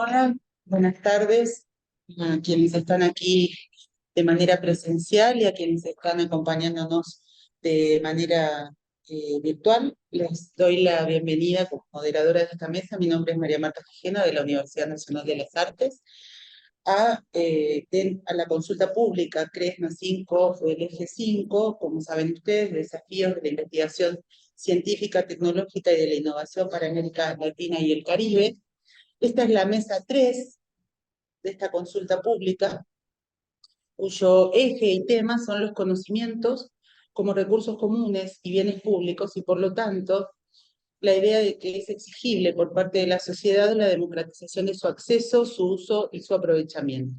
Hola, buenas tardes a quienes están aquí de manera presencial y a quienes están acompañándonos de manera virtual. Les doy la bienvenida como moderadora de esta mesa. Mi nombre es María Marta Gijena, de la Universidad Nacional de las Artes, a la consulta pública CRESMA 5 del eje 5, como saben ustedes, desafíos de la investigación científica, tecnológica y de la innovación para América Latina y el Caribe. Esta es la mesa 3 de esta consulta pública, cuyo eje y tema son los conocimientos como recursos comunes y bienes públicos, y por lo tanto, la idea de que es exigible por parte de la sociedad la democratización de su acceso, su uso y su aprovechamiento.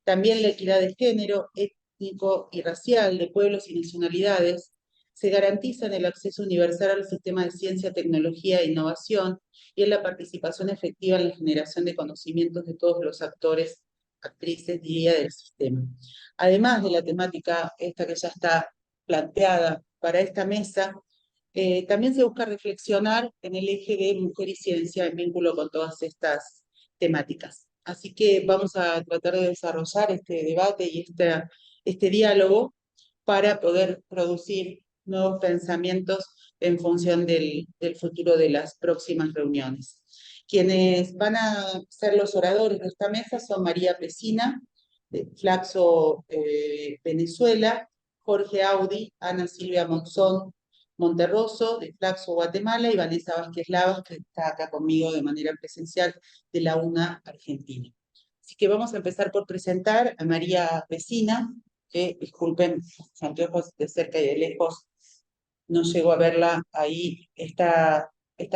También la equidad de género, étnico y racial de pueblos y nacionalidades se garantiza en el acceso universal al sistema de ciencia, tecnología e innovación y en la participación efectiva en la generación de conocimientos de todos los actores, actrices, diría, del sistema. Además de la temática esta que ya está planteada para esta mesa, también se busca reflexionar en el eje de mujer y ciencia en vínculo con todas estas temáticas. Así que vamos a tratar de desarrollar este debate y este diálogo para poder producir nuevos pensamientos en función del futuro de las próximas reuniones. Quienes van a ser los oradores de esta mesa son María Pesina, de Flaxo, Venezuela, Jorge Audi, Ana Silvia Monzón Monterroso, de Flaxo, Guatemala, y Vanessa Vázquez Lavas, que está acá conmigo de manera presencial, de la UNA Argentina. Así que vamos a empezar por presentar a María Pesina, que, disculpen, los anteojos de cerca y de lejos, no llego a verla ahí. ¿Está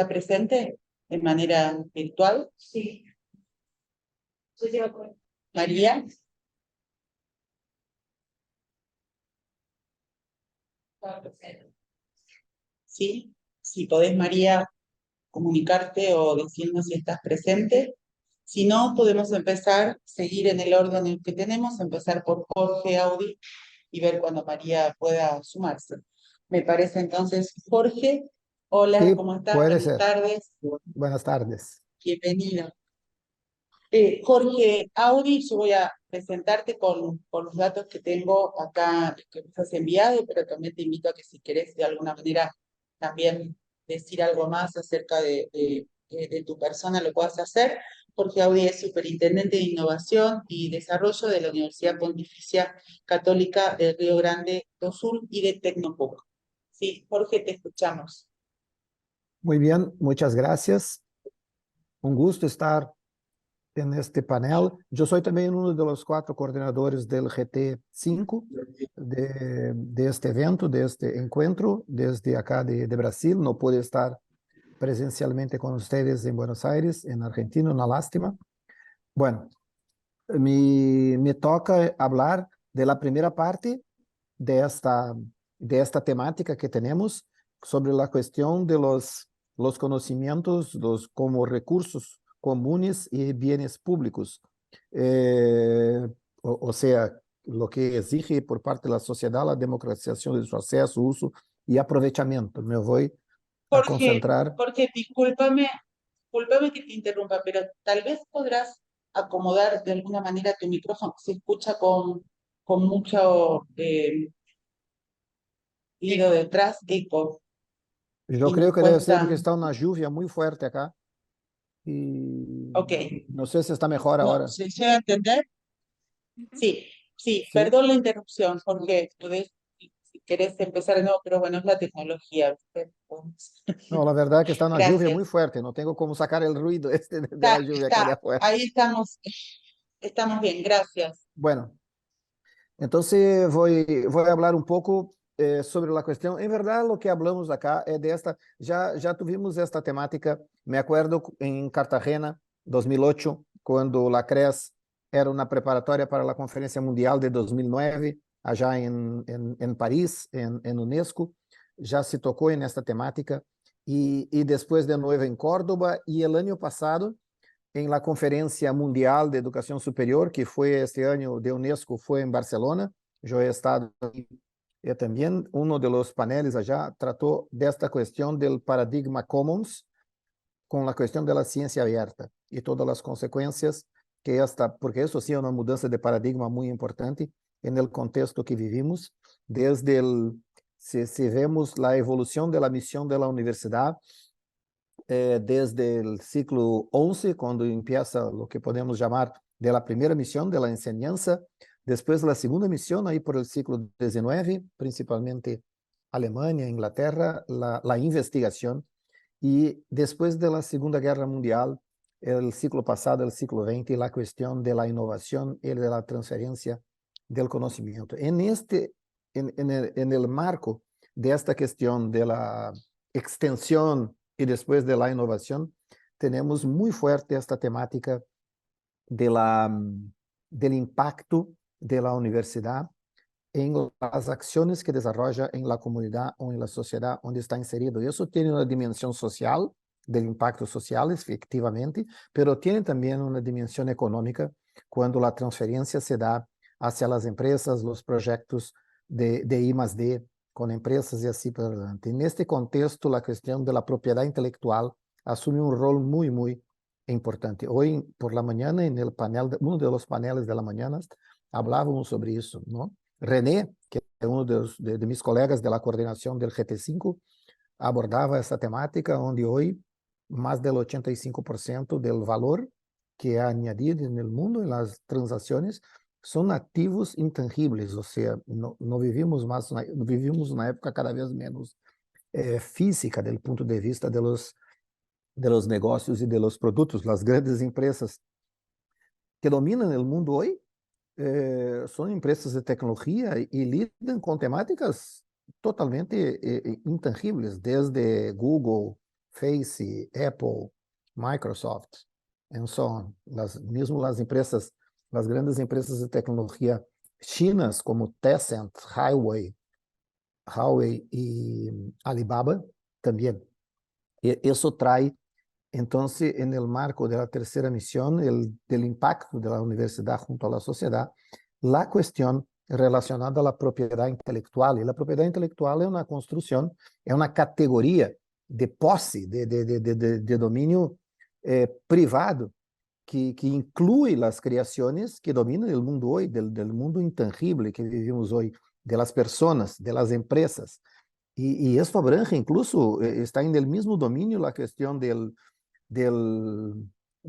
presente de manera virtual? Sí. María. Sí, si podés, María, comunicarte o decirnos si estás presente. Si no, podemos empezar, seguir en el orden en que tenemos, empezar por Jorge Audi y ver cuando María pueda sumarse. Me parece entonces, Jorge, hola, Sí, ¿cómo estás? puede Buenas ser. tardes. Buenas tardes. Bienvenido. Jorge Audi, yo voy a presentarte con los datos que tengo acá, que nos has enviado, pero también te invito a que si querés de alguna manera también decir algo más acerca de tu persona, lo puedas hacer. Jorge Audi es superintendente de Innovación y Desarrollo de la Universidad Pontificia Católica del Río Grande do Sul y de Tecnopuc. Sí, Jorge, te escuchamos. Muy bien, muchas gracias. Un gusto estar en este panel. Yo soy también uno de los 4 coordinadores del GT5 de este evento, de este encuentro, desde acá de Brasil. No pude estar presencialmente con ustedes en Buenos Aires, en Argentina, una lástima. Bueno, me toca hablar de la primera parte de esta temática que tenemos sobre la cuestión de los conocimientos como recursos comunes y bienes públicos. O sea, lo que exige por parte de la sociedad la democratización de su acceso, uso y aprovechamiento. Me voy a concentrar. Jorge, discúlpame que te interrumpa, pero tal vez podrás acomodar de alguna manera tu micrófono. Se escucha con mucho ruido detrás, eco, Yo y creo nos que debe ser porque cuesta. está una lluvia muy fuerte acá y Ok, no sé si está mejor no, ahora. ¿se llega a entender? Sí, sí, Sí. perdón la interrupción, Jorge, si querés empezar de nuevo, pero bueno, es la tecnología, ¿viste? No, la verdad que está una lluvia muy Gracias. fuerte, no tengo cómo sacar el ruido de la lluvia acá de afuera. Ahí estamos bien, gracias. Bueno, entonces voy a hablar un poco sobre la cuestión. En verdad, lo que hablamos acá es de esta, ya tuvimos esta temática, me acuerdo en Cartagena, 2008, cuando la CRES era una preparatoria para la Conferencia Mundial de 2009, allá en París, en UNESCO, ya se tocó en esta temática, y después de nuevo en Córdoba, y el año pasado, en la Conferencia Mundial de Educación Superior, que fue este año de UNESCO, fue en Barcelona. Yo he estado ahí. También uno de los paneles allá trató de esta cuestión del paradigma commons, com a questão da ciência aberta e todas as consequências que porque isso sim é uma mudança de paradigma muito importante no contexto que vivimos, desde se vemos a evolução da missão da universidade, desde o ciclo 11, quando empieza o que podemos chamar de la primeira missão de la enseñanza, depois da segunda missão, aí por el ciclo 19, principalmente Alemanha, Inglaterra, la investigação, e depois da Segunda Guerra Mundial, o ciclo passado, o ciclo 20, a questão da inovação e da transferência do conhecimento. En el marco desta questão da extensão e depois da inovação, temos muito forte esta temática del impacto de la universidad en las acciones que desarrolla en la comunidad o en la sociedad donde está inserido. Eso tiene una dimensión social, del impacto social, efectivamente, pero tiene también una dimensión económica cuando la transferencia se da hacia las empresas, los proyectos de I+D con empresas y así por adelante. En este contexto, la cuestión de la propiedad intelectual asume un rol muy, muy importante. Hoy por la mañana, en el panel, uno de los paneles de la mañana, hablábamos sobre eso, ¿no? René, que é um de mis colegas da coordenação do GT5, abordava essa temática, onde hoje mais del 85% do valor que é añadido no mundo, nas transações, são ativos intangíveis, ou seja, não vivimos mais, vivimos na época cada vez menos física, do ponto de vista de los negócios e de los produtos. As grandes empresas que dominam o mundo hoje são empresas de tecnologia e lidam com temáticas totalmente intangíveis, desde Google, Face, Apple, Microsoft, and so on. Mesmo as empresas, as grandes empresas de tecnologia chinas, como Tencent, Huawei e Alibaba, também. Isso traz, então, no marco da terceira missão, do impacto da universidade junto à sociedade, a questão relacionada à propriedade intelectual. E a propriedade intelectual é uma construção, é uma categoria de posse, de domínio privado, que inclui as criações que dominam o mundo hoje, do mundo intangível que vivimos hoje, das pessoas, das empresas. E isso abrange, incluso, está no mesmo domínio a questão de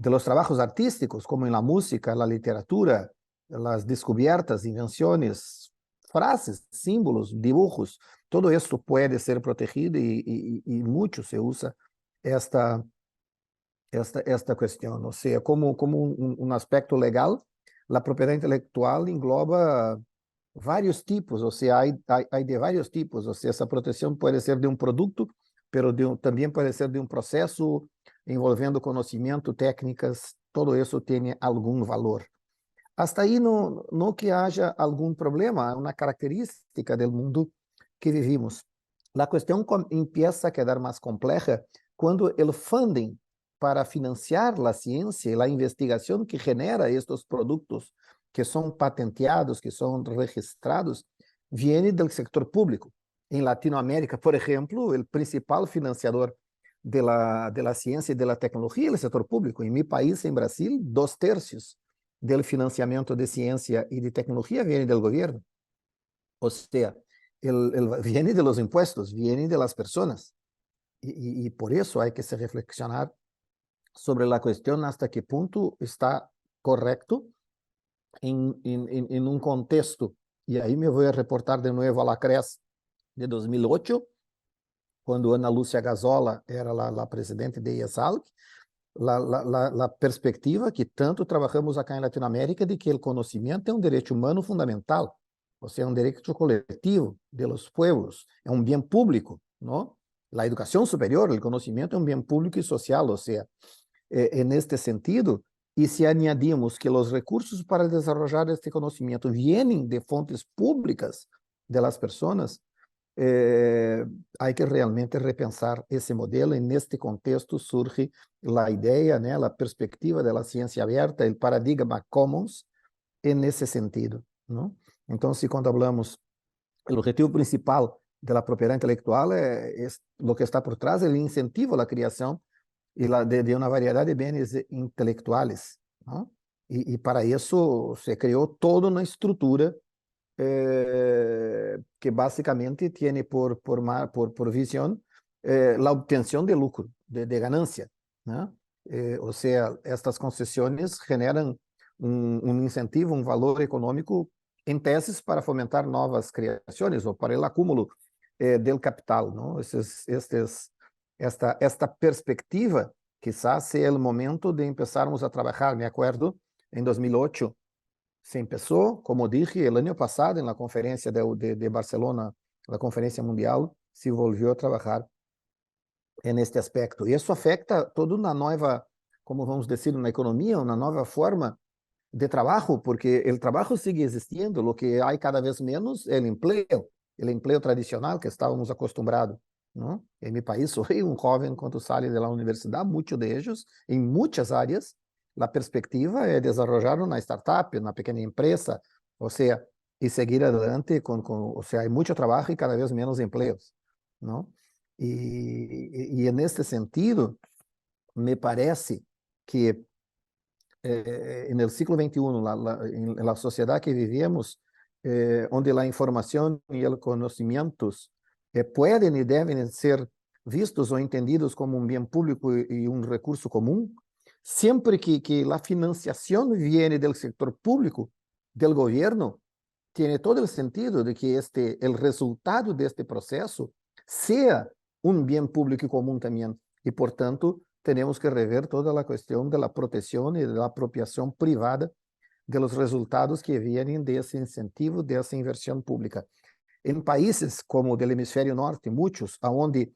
los trabajos artísticos, como en la música, la literatura, las descubiertas, invenciones, frases, símbolos, dibujos, todo esto puede ser protegido y mucho se usa esta cuestión. O sea, como un aspecto legal, la propiedad intelectual engloba varios tipos, o sea, hay de varios tipos, o sea, esa protección puede ser de un producto, pero también puede ser de un proceso envolvendo conhecimento, técnicas, todo isso tem algum valor. Hasta aí não que haja algum problema, é uma característica do mundo que vivimos. A questão empieza a quedar mais complexa quando o funding para financiar a ciência e a investigação que genera estes produtos que são patenteados, que são registrados, vem do sector público. Em Latinoamérica, por exemplo, o principal financiador de la ciência e de la tecnologia é o setor público. Em meu país, em Brasil, 2/3 do financiamento de ciência e de tecnologia vem do governo. Ou seja, vem de los impuestos, vem de las personas. E por isso há que se reflexionar sobre a questão hasta que ponto está correto em um contexto. E aí me vou reportar de novo a la CRES de 2008, quando Ana Lúcia Gazola era a presidente de IESALC, a perspectiva que tanto trabalhamos aqui em Latinoamérica de que o conhecimento é um direito humano fundamental, ou seja, é um direito coletivo de los pueblos, é um bem público, não? A educação superior, o conhecimento é um bem público e social, ou seja, neste sentido, e se añadimos que os recursos para desenvolver este conhecimento vêm de fontes públicas de las pessoas, há que realmente repensar esse modelo, e neste contexto surge a ideia, né, a perspectiva da ciência aberta, o paradigma commons, nesse sentido, não? Então, se quando falamos, o objetivo principal da propriedade intelectual é o que está por trás, é o incentivo à criação y de una variedad de bienes intelectuales, ¿no? Y para eso se creó toda una estructura que básicamente tiene por visión la obtención de lucro, de ganancia, ¿no? O sea, estas concesiones generan un incentivo, un valor económico en tesis para fomentar novas creaciones o para el acúmulo del capital, ¿no? Esta perspectiva quizás sea el momento de empezarmos a trabajar. Me acuerdo, en 2008, se empezó, como dije, el año pasado en la conferencia de Barcelona, la conferencia mundial, se volvió a trabajar en este aspecto. Y eso afecta toda una nueva, como vamos a decir, una economía, una nueva forma de trabajo, porque el trabajo sigue existiendo, lo que hay cada vez menos es el empleo tradicional que estábamos acostumbrados, ¿no? En mi país, soy un joven cuando sale de la universidad, muchos de ellos, en muchas áreas, la perspectiva es desarrollar una startup, una pequeña empresa, o sea, y seguir adelante o sea, hay mucho trabajo y cada vez menos empleos, ¿no? Y en este sentido, me parece que en el siglo XXI, en la sociedad que vivimos, donde la información y el conocimientos pueden y deben ser vistos o entendidos como un bien público y un recurso común, siempre que la financiación viene del sector público, del gobierno, tiene todo el sentido de que el resultado de este proceso sea un bien público y común también. Y por tanto, tenemos que rever toda la cuestión de la protección y de la apropiación privada de los resultados que vienen de ese incentivo, de esa inversión pública. En países como del hemisferio norte, muchos, onde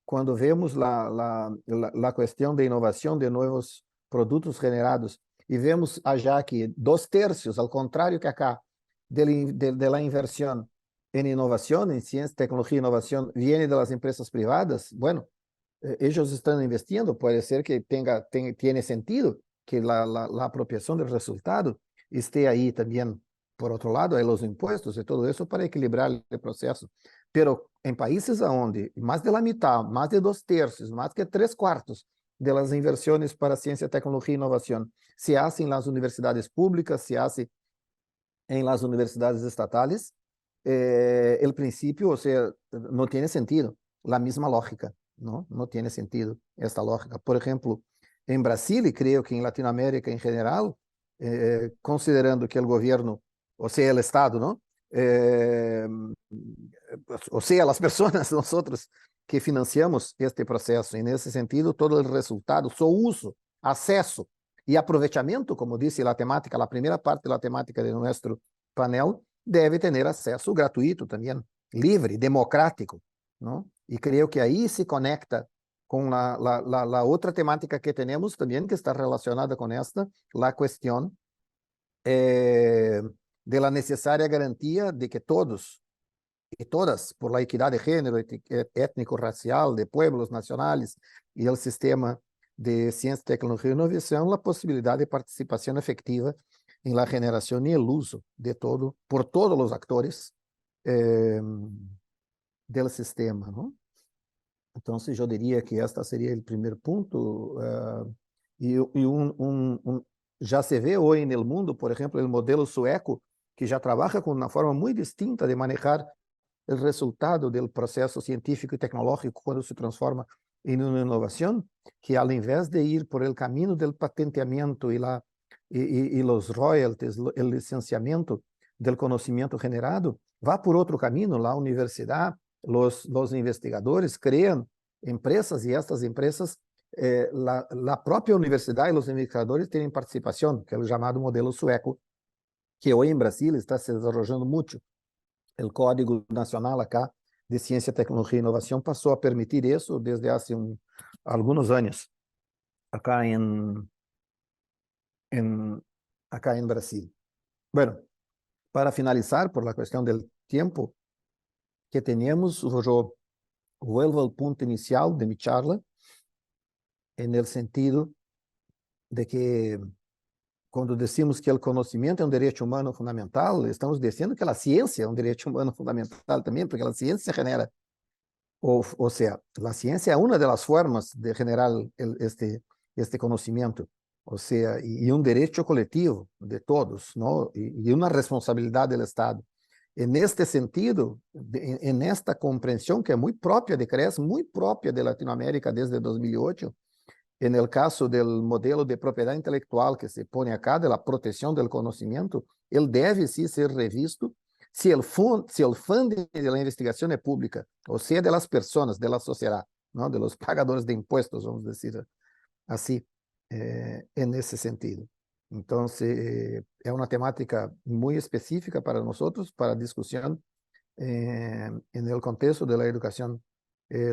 cuando vemos la cuestión de innovación de nuevos productos generados y vemos allá que 2/3, al contrario que acá, de la inversión en innovación, en ciencia, tecnología e innovación, viene de las empresas privadas, bueno, ellos están investiendo, puede ser que tiene sentido que la apropiación del resultado esté ahí también. Por otro lado, hay los impuestos y todo eso para equilibrar el proceso. Pero en países donde más de la mitad, más de 2/3, más que 3/4 de las inversiones para ciencia, tecnología e innovación se hacen en las universidades públicas, se hace en las universidades estatales, el principio, o sea, no tiene sentido, la misma lógica, ¿no? No tiene sentido esta lógica. Por ejemplo, en Brasil, y creo que en Latinoamérica en general, considerando que el gobierno, o sea, el Estado, ¿no? O sea, las personas, nosotros que financiamos este proceso, en ese sentido, todo el resultado, su uso, acceso y aprovechamiento, como dice la temática, la primera parte de la temática de nuestro panel, debe tener acceso gratuito también, libre, democrático, ¿no? Y creo que ahí se conecta con la otra temática que tenemos también, que está relacionada con esta, la cuestión de la necesaria garantía de que todos y todas, por la equidad de género, étnico-racial, de pueblos nacionales y el sistema de ciencia, tecnología e innovación, la posibilidad de participación efectiva en la generación y el uso de todo, por todos los actores del sistema, ¿no? Entonces, yo diría que este sería el primer punto. Ya se ve hoy en el mundo, por ejemplo, el modelo sueco, que ya trabaja con una forma muy distinta de manejar el resultado del proceso científico y tecnológico cuando se transforma en una innovación, que al invés de ir por el camino del patenteamiento y los royalties, el licenciamiento del conocimiento generado, va por otro camino. La universidad, los investigadores crean empresas y estas empresas, la propia universidad y los investigadores tienen participación, que es el llamado modelo sueco, que hoy en Brasil está se desarrollando mucho. El Código Nacional acá de Ciencia, Tecnología e Innovación pasó a permitir eso desde hace algunos años acá acá en Brasil. Bueno, para finalizar, por la cuestión del tiempo que teníamos, yo vuelvo al punto inicial de mi charla, en el sentido de que cuando decimos que el conocimiento es un derecho humano fundamental, estamos diciendo que la ciencia es un derecho humano fundamental también, porque la ciencia genera O sea, la ciencia es una de las formas de generar este conocimiento, o sea, y un derecho colectivo de todos, ¿no? Y una responsabilidad del Estado. En este sentido, en esta comprensión que es muy propia de CRES, muy propia de Latinoamérica desde 2008, en el caso del modelo de propiedad intelectual que se pone acá, de la protección del conocimiento, él debe sí ser revisto si el funding de la investigación es pública, o sea, de las personas, de la sociedad, ¿no? De los pagadores de impuestos, vamos a decir así, en ese sentido. Entonces, es una temática muy específica para nosotros, para discusión en el contexto de la educación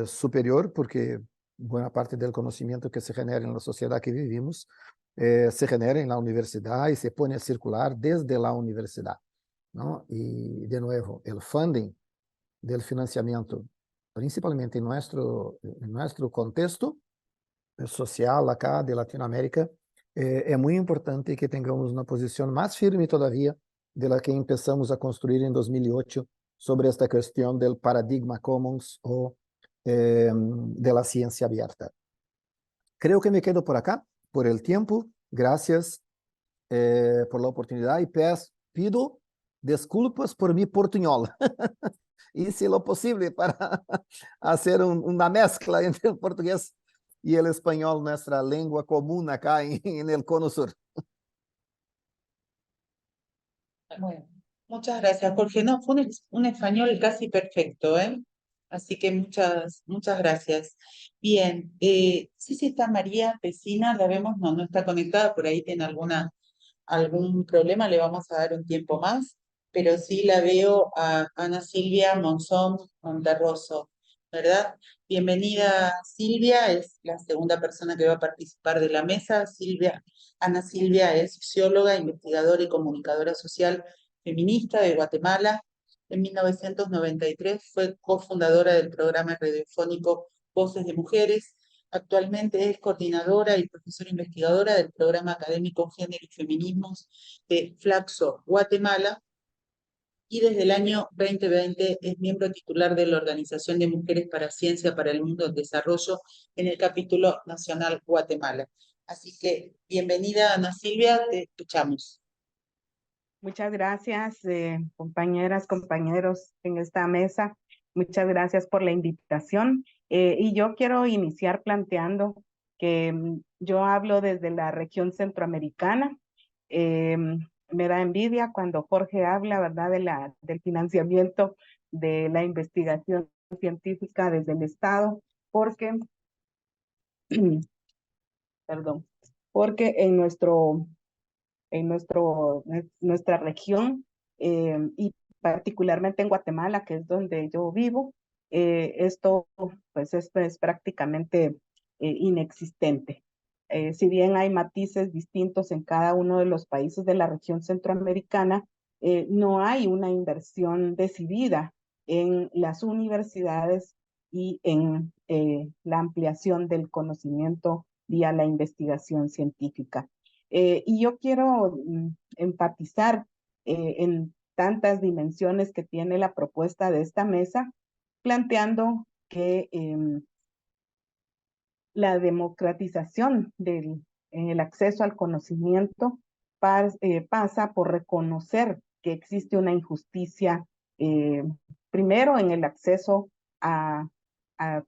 superior, porque buena parte del conocimiento que se genera en la sociedad que vivimos se genera en la universidad y se pone a circular desde la universidad, ¿no? Y de nuevo, el funding del financiamiento, principalmente en nuestro contexto social acá de Latinoamérica, es muy importante que tengamos una posición más firme todavía de la que empezamos a construir en 2008 sobre esta cuestión del paradigma commons o de la ciencia abierta. Creo que me quedo por acá, por el tiempo. Gracias por la oportunidad y pido disculpas por mi portuñol. Hice lo posible para hacer una mezcla entre el portugués y el español, nuestra lengua común acá en el Cono Sur. Bueno, muchas gracias, Jorge. No, fue un español casi perfecto, ¿eh? Así que muchas gracias. Bien, sí, sí está María Pesina, la vemos, no, no está conectada, por ahí tiene algún problema, le vamos a dar un tiempo más, pero sí la veo a Ana Silvia Monzón Monterroso, ¿verdad? Bienvenida Silvia, es la segunda persona que va a participar de la mesa. Ana Silvia es socióloga, investigadora y comunicadora social feminista de Guatemala. En 1993 fue cofundadora del programa radiofónico Voces de Mujeres. Actualmente es coordinadora y profesora investigadora del programa académico Género y Feminismos de Flaxo, Guatemala, y desde el año 2020 es miembro titular de la Organización de Mujeres para Ciencia para el Mundo del Desarrollo en el capítulo nacional Guatemala. Así que bienvenida, Ana Silvia, te escuchamos. Muchas gracias, compañeras, compañeros en esta mesa. Muchas gracias por la invitación. Y yo quiero iniciar planteando que yo hablo desde la región centroamericana. Me da envidia cuando Jorge habla, ¿verdad?, del financiamiento de la investigación científica desde el Estado, porque, perdón, porque nuestra región y particularmente en Guatemala, que es donde yo vivo, esto pues es prácticamente inexistente. Si bien hay matices distintos en cada uno de los países de la región centroamericana, no hay una inversión decidida en las universidades y en la ampliación del conocimiento vía la investigación científica. Y yo quiero enfatizar en tantas dimensiones que tiene la propuesta de esta mesa, planteando que la democratización el acceso al conocimiento pasa por reconocer que existe una injusticia, primero en el acceso a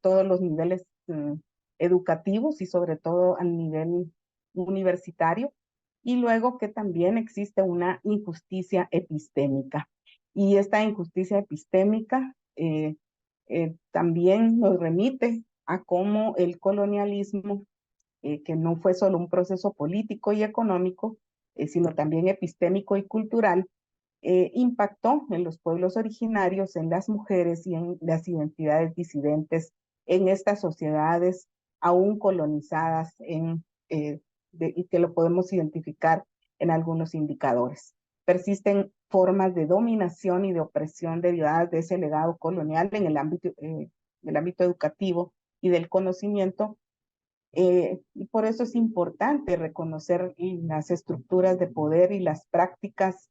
todos los niveles educativos y sobre todo al nivel universitario, y luego que también existe una injusticia epistémica. Y esta injusticia epistémica también nos remite a cómo el colonialismo, que no fue solo un proceso político y económico, sino también epistémico y cultural, impactó en los pueblos originarios, en las mujeres y en las identidades disidentes, en estas sociedades aún colonizadas y que lo podemos identificar en algunos indicadores. Persisten formas de dominación y de opresión derivadas de ese legado colonial en el ámbito educativo y del conocimiento, y por eso es importante reconocer las estructuras de poder y las prácticas,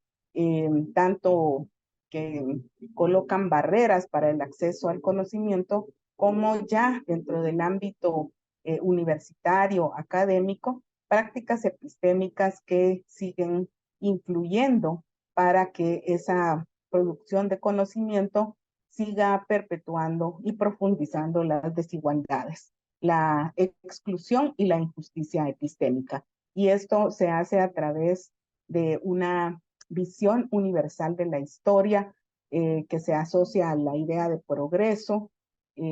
tanto que colocan barreras para el acceso al conocimiento, como ya dentro del ámbito universitario, académico, prácticas epistémicas que siguen influyendo para que esa producción de conocimiento siga perpetuando y profundizando las desigualdades, la exclusión y la injusticia epistémica. Y esto se hace a través de una visión universal de la historia que se asocia a la idea de progreso,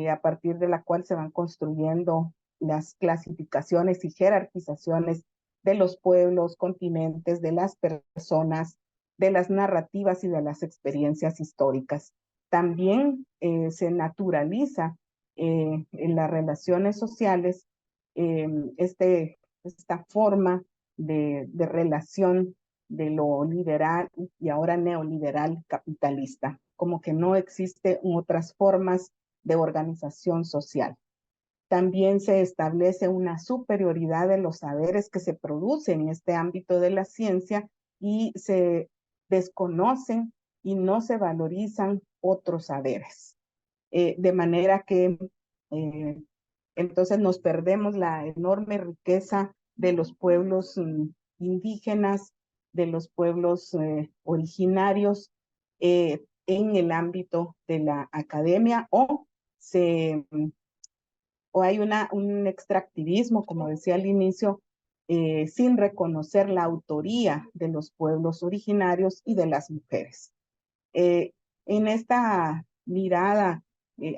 a partir de la cual se van construyendo las clasificaciones y jerarquizaciones de los pueblos, continentes, de las personas, de las narrativas y de las experiencias históricas. También se naturaliza en las relaciones sociales esta forma de relación de lo liberal y ahora neoliberal capitalista, como que no existen otras formas de organización social. También se establece una superioridad de los saberes que se producen en este ámbito de la ciencia y se desconocen y no se valorizan otros saberes. De manera que entonces nos perdemos la enorme riqueza de los pueblos indígenas, de los pueblos originarios en el ámbito de la academia o hay un extractivismo, como decía al inicio, sin reconocer la autoría de los pueblos originarios y de las mujeres. En esta mirada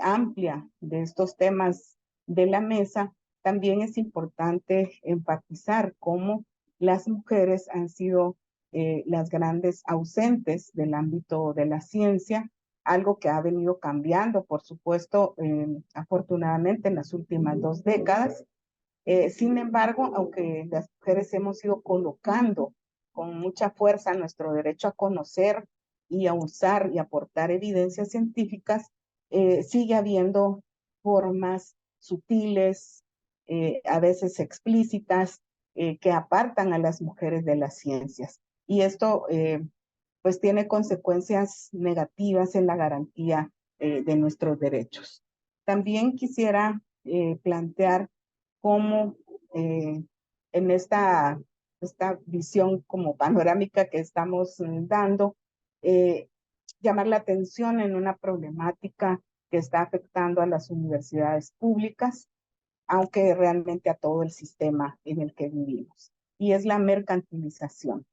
amplia de estos temas de la mesa, también es importante enfatizar cómo las mujeres han sido las grandes ausentes del ámbito de la ciencia, algo que ha venido cambiando, por supuesto, afortunadamente en las últimas 2 décadas. Sin embargo, aunque las mujeres hemos ido colocando con mucha fuerza nuestro derecho a conocer y a usar y aportar evidencias científicas, sigue habiendo formas sutiles, a veces explícitas, que apartan a las mujeres de las ciencias. Y esto pues tiene consecuencias negativas en la garantía de nuestros derechos. También quisiera plantear cómo en esta visión como panorámica que estamos dando, llamar la atención en una problemática que está afectando a las universidades públicas, aunque realmente a todo el sistema en el que vivimos. Y es la mercantilización.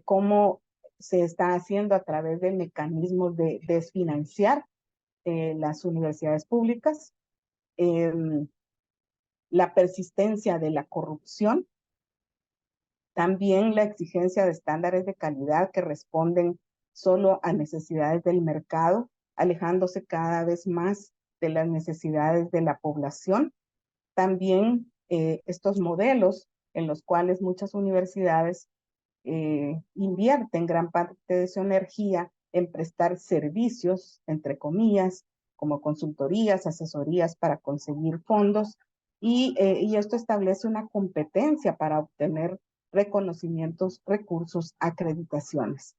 Cómo se está haciendo a través de mecanismos de desfinanciar las universidades públicas, la persistencia de la corrupción, también la exigencia de estándares de calidad que responden solo a necesidades del mercado, alejándose cada vez más de las necesidades de la población. También estos modelos en los cuales muchas universidades invierten gran parte de su energía en prestar servicios, entre comillas, como consultorías, asesorías para conseguir fondos, y esto establece una competencia para obtener reconocimientos, recursos, acreditaciones.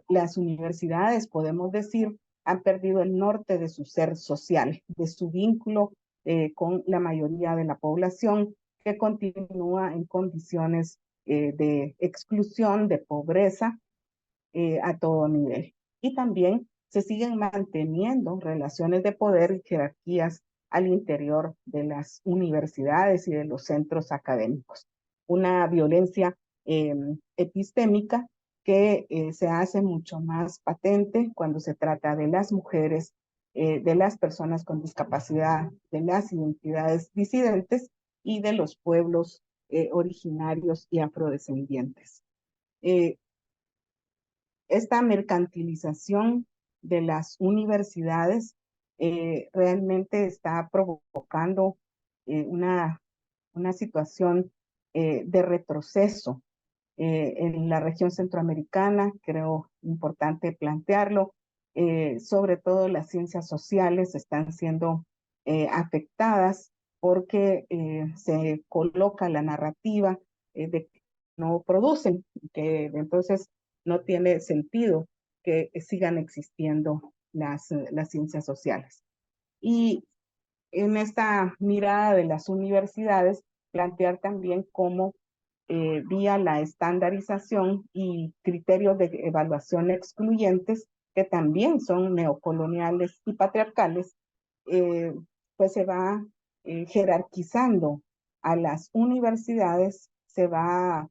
Las universidades, podemos decir, han perdido el norte de su ser social, de su vínculo con la mayoría de la población, que continúa en condiciones de exclusión, de pobreza a todo nivel. Y también se siguen manteniendo relaciones de poder y jerarquías al interior de las universidades y de los centros académicos. Una violencia epistémica que se hace mucho más patente cuando se trata de las mujeres, de las personas con discapacidad, de las identidades disidentes y de los pueblos originarios y afrodescendientes. Esta mercantilización de las universidades realmente está provocando una situación de retroceso en la región centroamericana, creo importante plantearlo. Sobre todo las ciencias sociales están siendo afectadas porque se coloca la narrativa de que no producen, que entonces no tiene sentido que sigan existiendo las ciencias sociales. Y en esta mirada de las universidades, plantear también cómo vía la estandarización y criterios de evaluación excluyentes, que también son neocoloniales y patriarcales, pues se va jerarquizando a las universidades, se va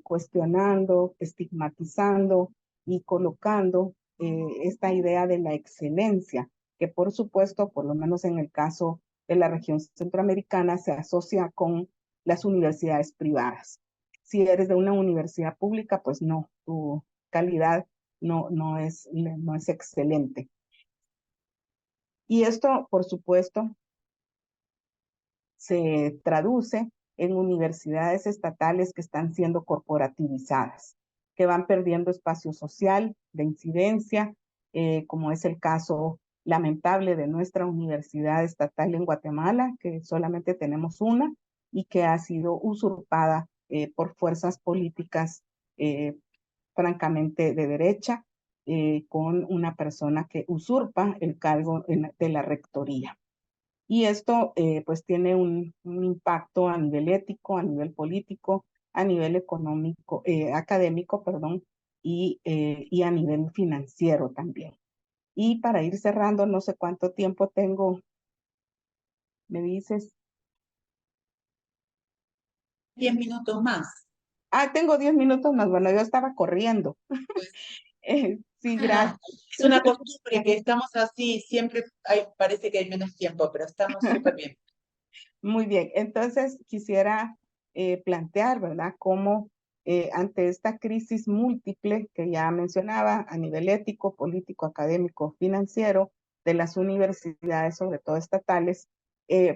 cuestionando, estigmatizando y colocando esta idea de la excelencia, que por supuesto, por lo menos en el caso de la región centroamericana, se asocia con las universidades privadas. Si eres de una universidad pública, pues no, tu calidad no es excelente. Y esto, por supuesto, se traduce en universidades estatales que están siendo corporativizadas, que van perdiendo espacio social de incidencia, como es el caso lamentable de nuestra universidad estatal en Guatemala, que solamente tenemos una y que ha sido usurpada por fuerzas políticas francamente de derecha, con una persona que usurpa el cargo de la rectoría. Y esto pues tiene un impacto a nivel ético, a nivel político, a nivel económico, académico, perdón, y a nivel financiero también. Y para ir cerrando, no sé cuánto tiempo tengo, me dices. 10 minutos más. Ah, tengo 10 minutos más, bueno, yo estaba corriendo. Sí, gracias. Es una costumbre que estamos así, siempre parece que hay menos tiempo, pero estamos súper bien. Muy bien, entonces quisiera plantear, ¿verdad?, cómo ante esta crisis múltiple que ya mencionaba a nivel ético, político, académico, financiero de las universidades, sobre todo estatales,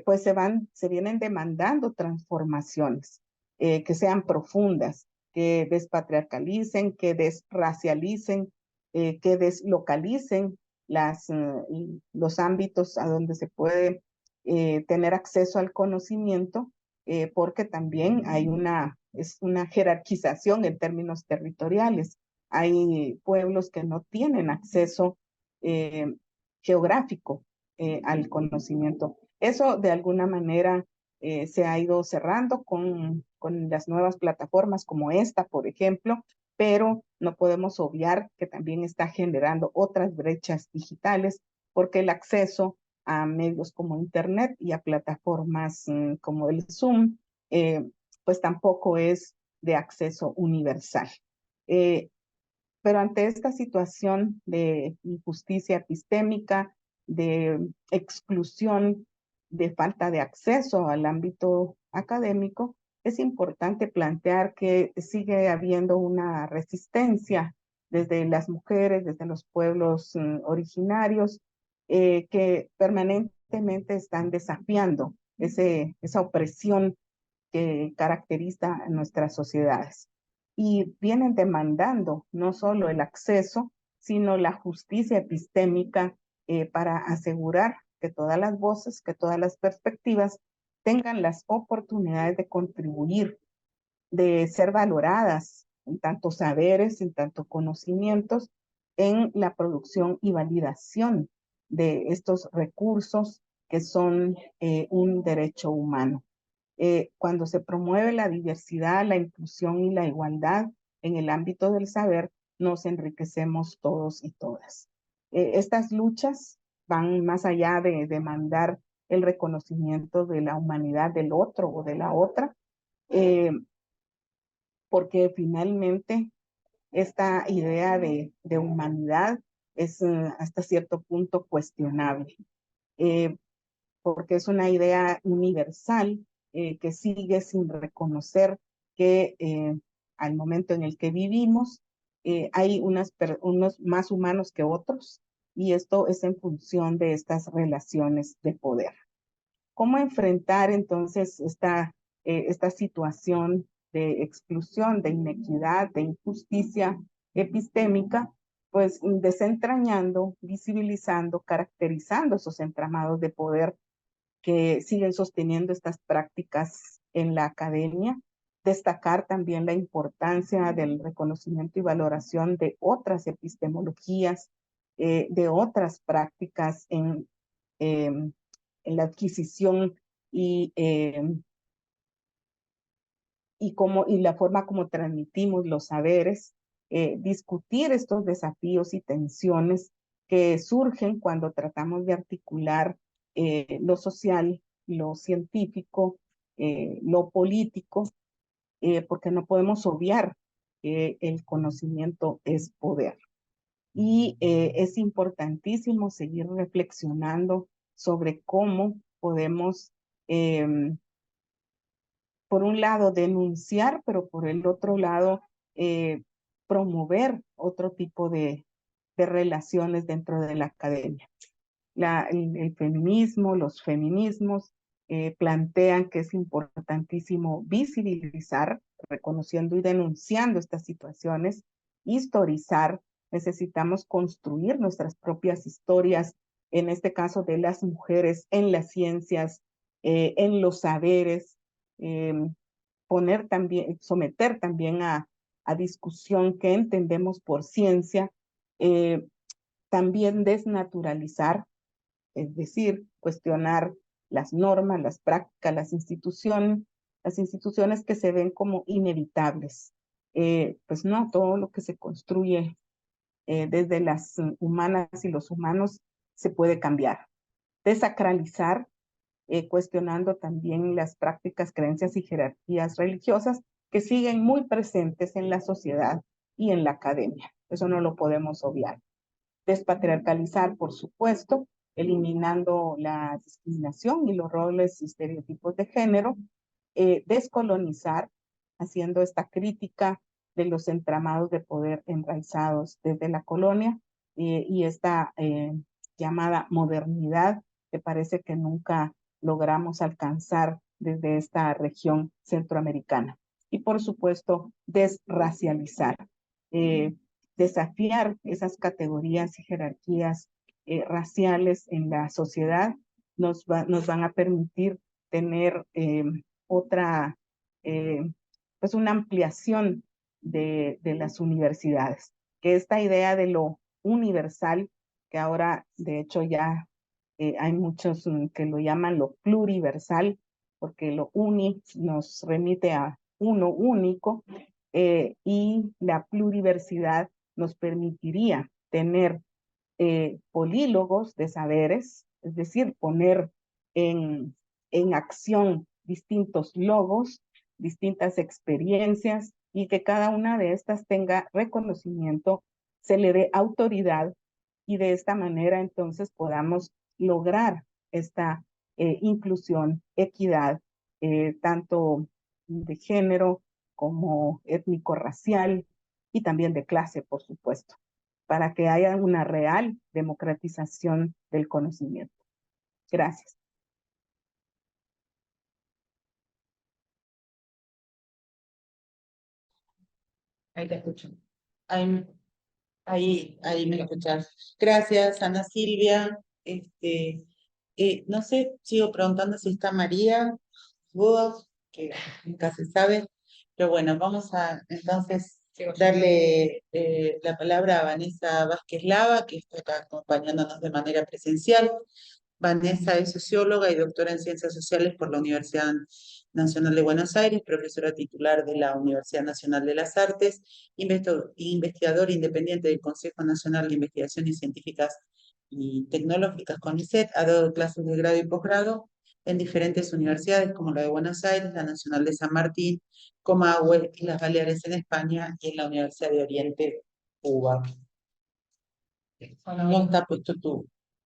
pues se vienen demandando transformaciones que sean profundas, que despatriarcalicen, que desracialicen, que deslocalicen los ámbitos a donde se puede tener acceso al conocimiento, porque también hay es una jerarquización en términos territoriales. Hay pueblos que no tienen acceso geográfico al conocimiento. Eso de alguna manera se ha ido cerrando con las nuevas plataformas como esta, por ejemplo, pero no podemos obviar que también está generando otras brechas digitales porque el acceso a medios como Internet y a plataformas como el Zoom, pues tampoco es de acceso universal. Pero ante esta situación de injusticia epistémica, de exclusión, de falta de acceso al ámbito académico, es importante plantear que sigue habiendo una resistencia desde las mujeres, desde los pueblos originarios, que permanentemente están desafiando esa opresión que caracteriza a nuestras sociedades. Y vienen demandando no solo el acceso, sino la justicia epistémica para asegurar que todas las voces, que todas las perspectivas tengan las oportunidades de contribuir, de ser valoradas en tanto saberes, en tanto conocimientos, en la producción y validación de estos recursos que son un derecho humano. Cuando se promueve la diversidad, la inclusión y la igualdad en el ámbito del saber, nos enriquecemos todos y todas. Estas luchas van más allá de demandar el reconocimiento de la humanidad del otro o de la otra, porque finalmente esta idea de humanidad es hasta cierto punto cuestionable. Porque es una idea universal que sigue sin reconocer que al momento en el que vivimos hay unos más humanos que otros y esto es en función de estas relaciones de poder. ¿Cómo enfrentar entonces esta situación de exclusión, de inequidad, de injusticia epistémica? Pues desentrañando, visibilizando, caracterizando esos entramados de poder que siguen sosteniendo estas prácticas en la academia. Destacar también la importancia del reconocimiento y valoración de otras epistemologías, de otras prácticas en en la adquisición y la forma como transmitimos los saberes, discutir estos desafíos y tensiones que surgen cuando tratamos de articular lo social, lo científico, lo político, porque no podemos obviar que el conocimiento es poder. Y es importantísimo seguir reflexionando sobre cómo podemos por un lado denunciar, pero por el otro lado promover otro tipo de relaciones dentro de la academia. El feminismo, los feminismos plantean que es importantísimo visibilizar, reconociendo y denunciando estas situaciones, historizar. Necesitamos construir nuestras propias historias, en este caso de las mujeres en las ciencias, en los saberes, someter también a discusión qué entendemos por ciencia, también desnaturalizar, es decir, cuestionar las normas, las prácticas, las instituciones que se ven como inevitables. Pues no, todo lo que se construye desde las humanas y los humanos se puede cambiar. Desacralizar, cuestionando también las prácticas, creencias y jerarquías religiosas que siguen muy presentes en la sociedad y en la academia. Eso no lo podemos obviar. Despatriarcalizar, por supuesto, eliminando la discriminación y los roles y estereotipos de género. Descolonizar, haciendo esta crítica de los entramados de poder enraizados desde la colonia y esta llamada modernidad que parece que nunca logramos alcanzar desde esta región centroamericana. Y por supuesto, desracializar, desafiar esas categorías y jerarquías raciales en la sociedad nos van a permitir tener pues una ampliación de las universidades, que esta idea de lo universal, que ahora de hecho ya hay muchos que lo llaman lo pluriversal, porque lo uni nos remite a uno único, y la pluriversidad nos permitiría tener polílogos de saberes, es decir, poner en acción distintos logos, distintas experiencias, y que cada una de estas tenga reconocimiento, se le dé autoridad, y de esta manera entonces podamos lograr esta inclusión, equidad, tanto de género como étnico-racial y también de clase, por supuesto, para que haya una real democratización del conocimiento. Gracias. Ahí te escucho. Ahí me escuchas. Gracias, Ana Silvia. No sé, sigo preguntando si está María, vos, que nunca se sabe, pero bueno, vamos a entonces darle la palabra a Vanessa Vázquez Lava, que está acá acompañándonos de manera presencial. Vanessa es socióloga y doctora en Ciencias Sociales por la Universidad Nacional de Buenos Aires, profesora titular de la Universidad Nacional de las Artes, investigadora independiente del Consejo Nacional de Investigaciones Científicas y Tecnológicas, CONICET. Ha dado clases de grado y posgrado en diferentes universidades como la de Buenos Aires, la Nacional de San Martín, Comahue, y las Baleares en España y en la Universidad de Oriente, Cuba. ¿Dónde está puesto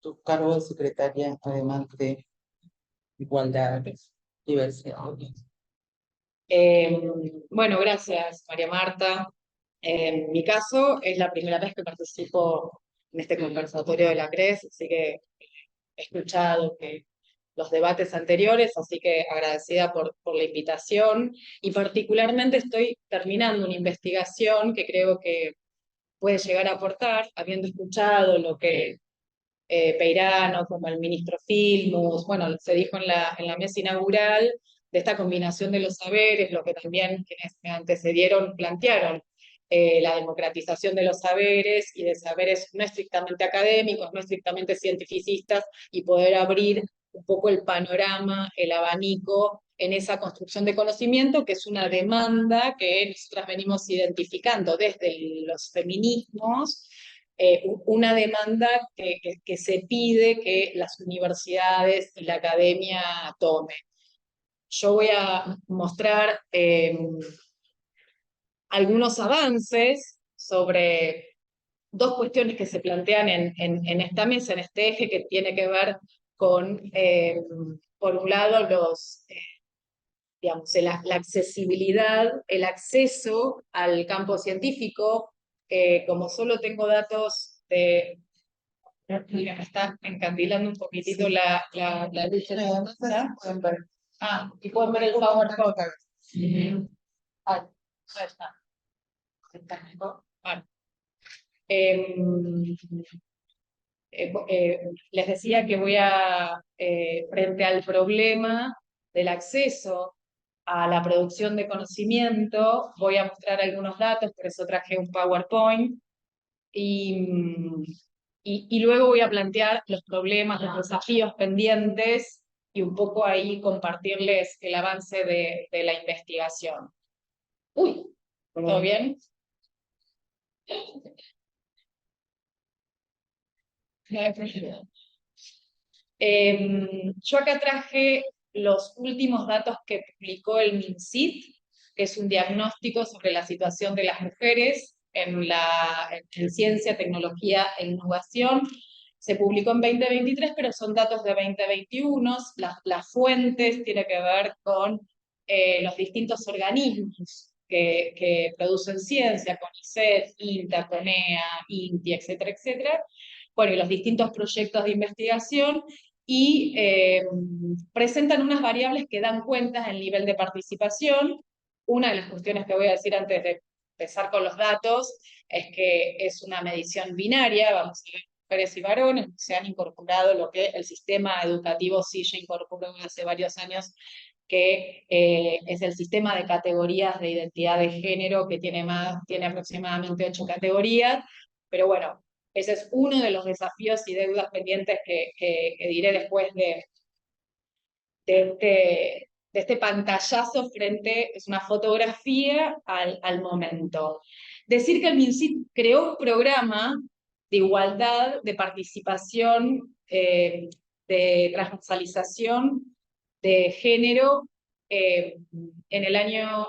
tu cargo de secretaria, además de igualdad, diversidad? Bueno, gracias, María Marta. En mi caso, es la primera vez que participo en este conversatorio de la CRES, así que he escuchado los debates anteriores, así que agradecida por la invitación, y particularmente estoy terminando una investigación que creo que puede llegar a aportar, habiendo escuchado lo que Peirano, como el ministro Filmus, bueno, se dijo en la mesa inaugural de esta combinación de los saberes, lo que también quienes me antecedieron plantearon la democratización de los saberes y de saberes no estrictamente académicos, no estrictamente cientificistas, y poder abrir un poco el panorama, el abanico en esa construcción de conocimiento, que es una demanda que nosotras venimos identificando desde los feminismos, una demanda que se pide que las universidades y la academia tomen. Yo voy a mostrar algunos avances sobre dos cuestiones que se plantean en esta mesa, en este eje, que tiene que ver con, por un lado, digamos, la accesibilidad, el acceso al campo científico. Como solo tengo datos de... Mira, me está encandilando un poquitito la luz. No sé si pueden ver. Ah, y pueden ver el PowerPoint. Ah, ahí está. Bueno. Les decía que voy frente al problema del acceso a la producción de conocimiento, voy a mostrar algunos datos, por eso traje un PowerPoint, y luego voy a plantear los problemas, los desafíos pendientes, y un poco ahí compartirles el avance de la investigación. Uy, ¿todo bien? Yo acá traje los últimos datos que publicó el MinCit, que es un diagnóstico sobre la situación de las mujeres en ciencia, tecnología e innovación. Se publicó en 2023, pero son datos de 2021. Las fuentes tienen que ver con los distintos organismos que producen ciencia, CONICET, INTA, CONEA, INTI, etcétera, etcétera. Bueno, y los distintos proyectos de investigación, y presentan unas variables que dan cuenta del nivel de participación. Una de las cuestiones que voy a decir antes de empezar con los datos es que es una medición binaria, vamos a ver mujeres y varones, se han incorporado lo que el sistema educativo sí ya incorporó hace varios años, que es el sistema de categorías de identidad de género, que tiene aproximadamente 8 categorías, pero bueno, ese es uno de los desafíos y deudas pendientes que diré después de este pantallazo es una fotografía al momento. Decir que el MinCit creó un programa de igualdad, de participación, de transversalización de género en el año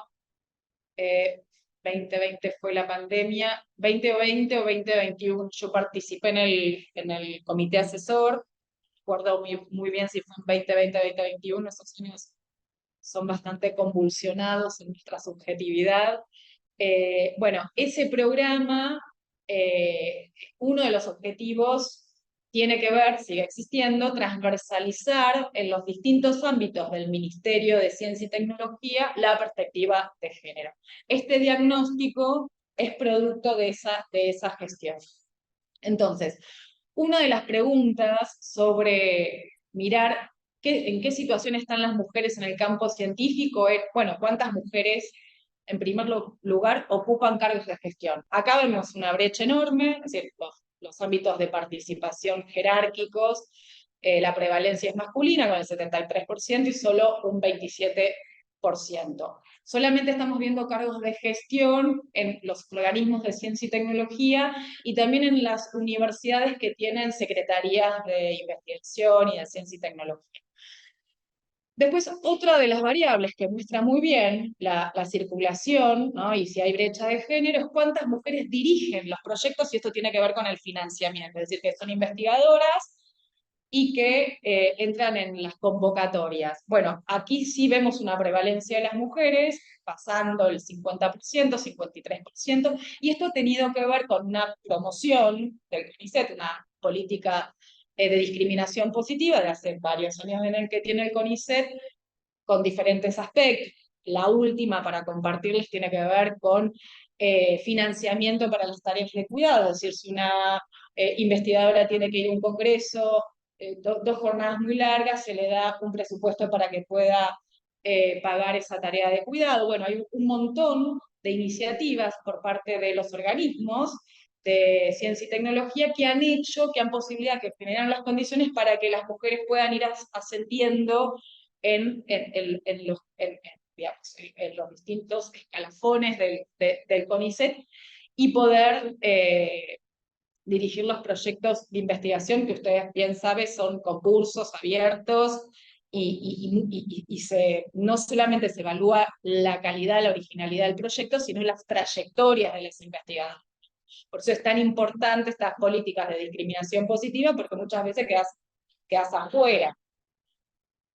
2020 fue la pandemia, 2020 o 2021, yo participé en el comité asesor, recuerdo muy bien si fue en 2020 o 2021, esos años son bastante convulsionados en nuestra subjetividad. Bueno, ese programa, uno de los objetivos tiene que ver, sigue existiendo, transversalizar en los distintos ámbitos del Ministerio de Ciencia y Tecnología la perspectiva de género. Este diagnóstico es producto de esa gestión. Entonces, una de las preguntas sobre mirar en qué situación están las mujeres en el campo científico es, bueno, ¿cuántas mujeres en primer lugar ocupan cargos de gestión? Acá vemos una brecha enorme, es decir, los ámbitos de participación jerárquicos, la prevalencia es masculina con el 73% y solo un 27%. Solamente estamos viendo cargos de gestión en los organismos de ciencia y tecnología y también en las universidades que tienen secretarías de investigación y de ciencia y tecnología. Después, otra de las variables que muestra muy bien la circulación, ¿no? Y si hay brecha de género, es cuántas mujeres dirigen los proyectos, y esto tiene que ver con el financiamiento, es decir, que son investigadoras y que entran en las convocatorias. Bueno, aquí sí vemos una prevalencia de las mujeres, pasando el 50%, 53%, y esto ha tenido que ver con una promoción del CONICET, una política de discriminación positiva de hace varios años en el que tiene el CONICET, con diferentes aspectos. La última, para compartirles, tiene que ver con financiamiento para las tareas de cuidado, es decir, si una investigadora tiene que ir a un congreso, dos jornadas muy largas, se le da un presupuesto para que pueda pagar esa tarea de cuidado. Bueno, hay un montón de iniciativas por parte de los organismos de ciencia y tecnología que han hecho, que han posibilidad, que generan las condiciones para que las mujeres puedan ir ascendiendo digamos, en los distintos escalafones del CONICET y poder dirigir los proyectos de investigación que ustedes bien saben son concursos abiertos no solamente se evalúa la calidad, la originalidad del proyecto, sino las trayectorias de las investigadoras. Por eso es tan importante estas políticas de discriminación positiva, porque muchas veces quedas afuera.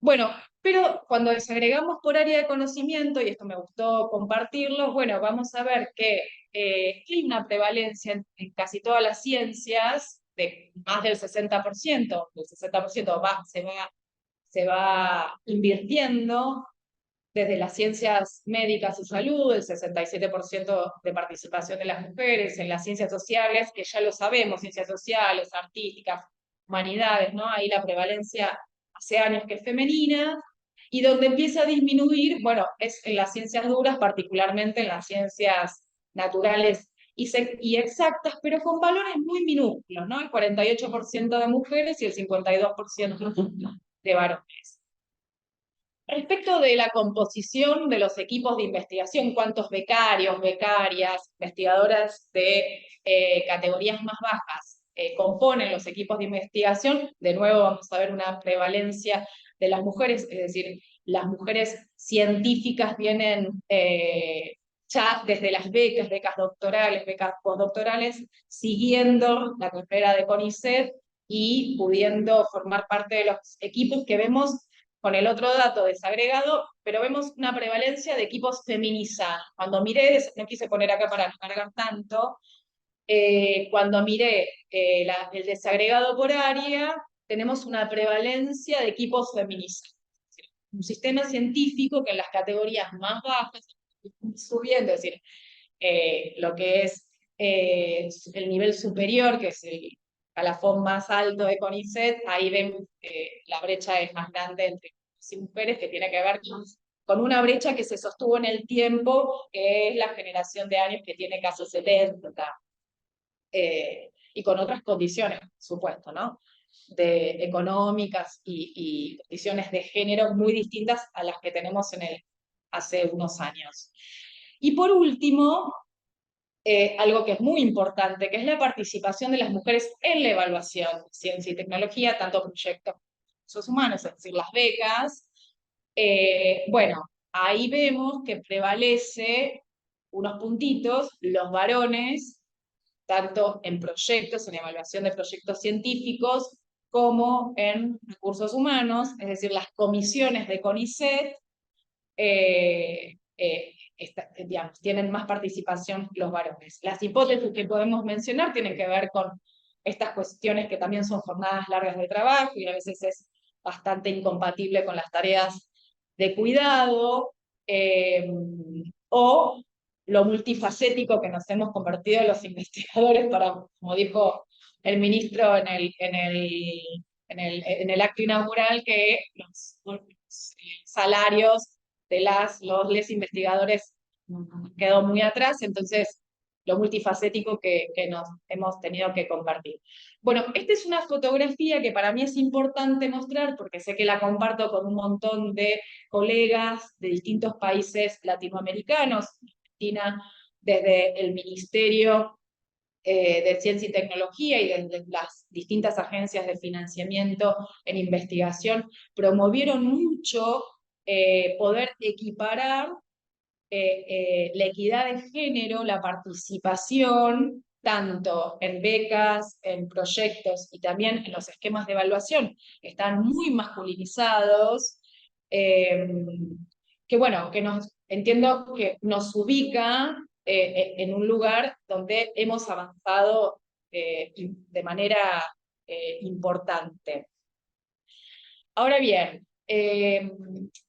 Bueno, pero cuando desagregamos por área de conocimiento, y esto me gustó compartirlo, bueno, vamos a ver que hay una prevalencia en casi todas las ciencias de más del 60%, el 60% se va invirtiendo desde las ciencias médicas y salud, el 67% de participación de las mujeres, en las ciencias sociales, que ya lo sabemos, ciencias sociales, artísticas, humanidades, ¿no? Ahí la prevalencia hace años que es femenina, y donde empieza a disminuir, bueno, es en las ciencias duras, particularmente en las ciencias naturales y exactas, pero con valores muy minúsculos, ¿no? El 48% de mujeres y el 52% de varones. Respecto de la composición de los equipos de investigación, cuántos becarios, becarias, investigadoras de categorías más bajas componen los equipos de investigación, de nuevo vamos a ver una prevalencia de las mujeres, es decir, las mujeres científicas vienen ya desde las becas doctorales, becas postdoctorales, siguiendo la carrera de CONICET y pudiendo formar parte de los equipos que vemos con el otro dato desagregado, pero vemos una prevalencia de equipos feminizados. Cuando miré, no quise poner acá para no cargar tanto, cuando miré el desagregado por área, tenemos una prevalencia de equipos feminizados. Un sistema científico que en las categorías más bajas, subiendo, es decir, lo que es el nivel superior, que es el escalafón más alto de CONICET, ahí ven la brecha es más grande entre hombres y mujeres, que tiene que ver con una brecha que se sostuvo en el tiempo, que es la generación de años que tiene casi 70, y con otras condiciones, por supuesto, ¿no? Económicas y condiciones de género muy distintas a las que tenemos hace unos años. Y por último, algo que es muy importante, que es la participación de las mujeres en la evaluación de ciencia y tecnología, tanto proyectos como recursos humanos, es decir, las becas. Bueno, ahí vemos que prevalece unos puntitos, los varones, tanto en proyectos, en evaluación de proyectos científicos, como en recursos humanos, es decir, las comisiones de CONICET, digamos, tienen más participación los varones. Las hipótesis que podemos mencionar tienen que ver con estas cuestiones que también son jornadas largas de trabajo y a veces es bastante incompatible con las tareas de cuidado, o lo multifacético que nos hemos convertido los investigadores para, como dijo el ministro en el acto inaugural, que los salarios de los investigadores quedó muy atrás, entonces lo multifacético que nos hemos tenido que compartir. Bueno, esta es una fotografía que para mí es importante mostrar porque sé que la comparto con un montón de colegas de distintos países latinoamericanos, Argentina, desde el Ministerio de Ciencia y Tecnología y desde las distintas agencias de financiamiento en investigación, promovieron mucho poder equiparar la equidad de género, la participación, tanto en becas, en proyectos y también en los esquemas de evaluación, que están muy masculinizados, que bueno, entiendo que nos ubica en un lugar donde hemos avanzado de manera importante. Ahora bien,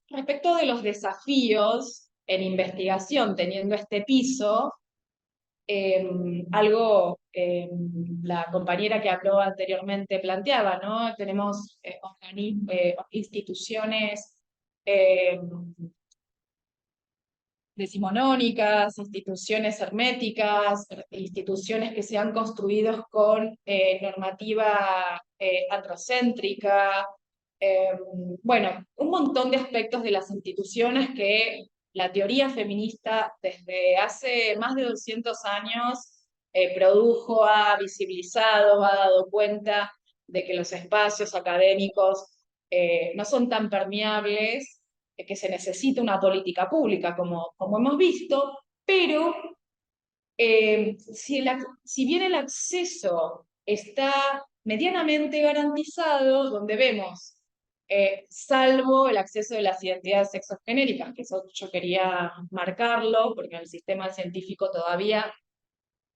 respecto de los desafíos en investigación, teniendo este piso, algo la compañera que habló anteriormente planteaba, ¿no? Tenemos instituciones decimonónicas, instituciones herméticas, instituciones que se han construido con normativa androcéntrica, bueno, un montón de aspectos de las instituciones que la teoría feminista desde hace más de 200 años produjo, ha visibilizado, ha dado cuenta de que los espacios académicos no son tan permeables, que se necesita una política pública, como hemos visto, pero si bien el acceso está medianamente garantizado, donde vemos, salvo el acceso de las identidades sexogenéricas, que eso yo quería marcarlo, porque en el sistema científico todavía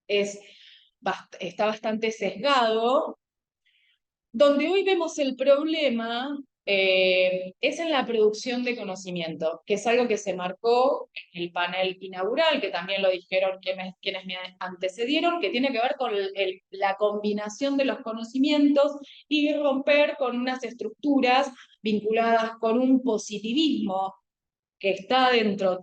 está bastante sesgado. Donde hoy vemos el problema es en la producción de conocimiento, que es algo que se marcó en el panel inaugural, que también lo dijeron quienes me antecedieron, que tiene que ver con la combinación de los conocimientos y romper con unas estructuras vinculadas con un positivismo que está dentro,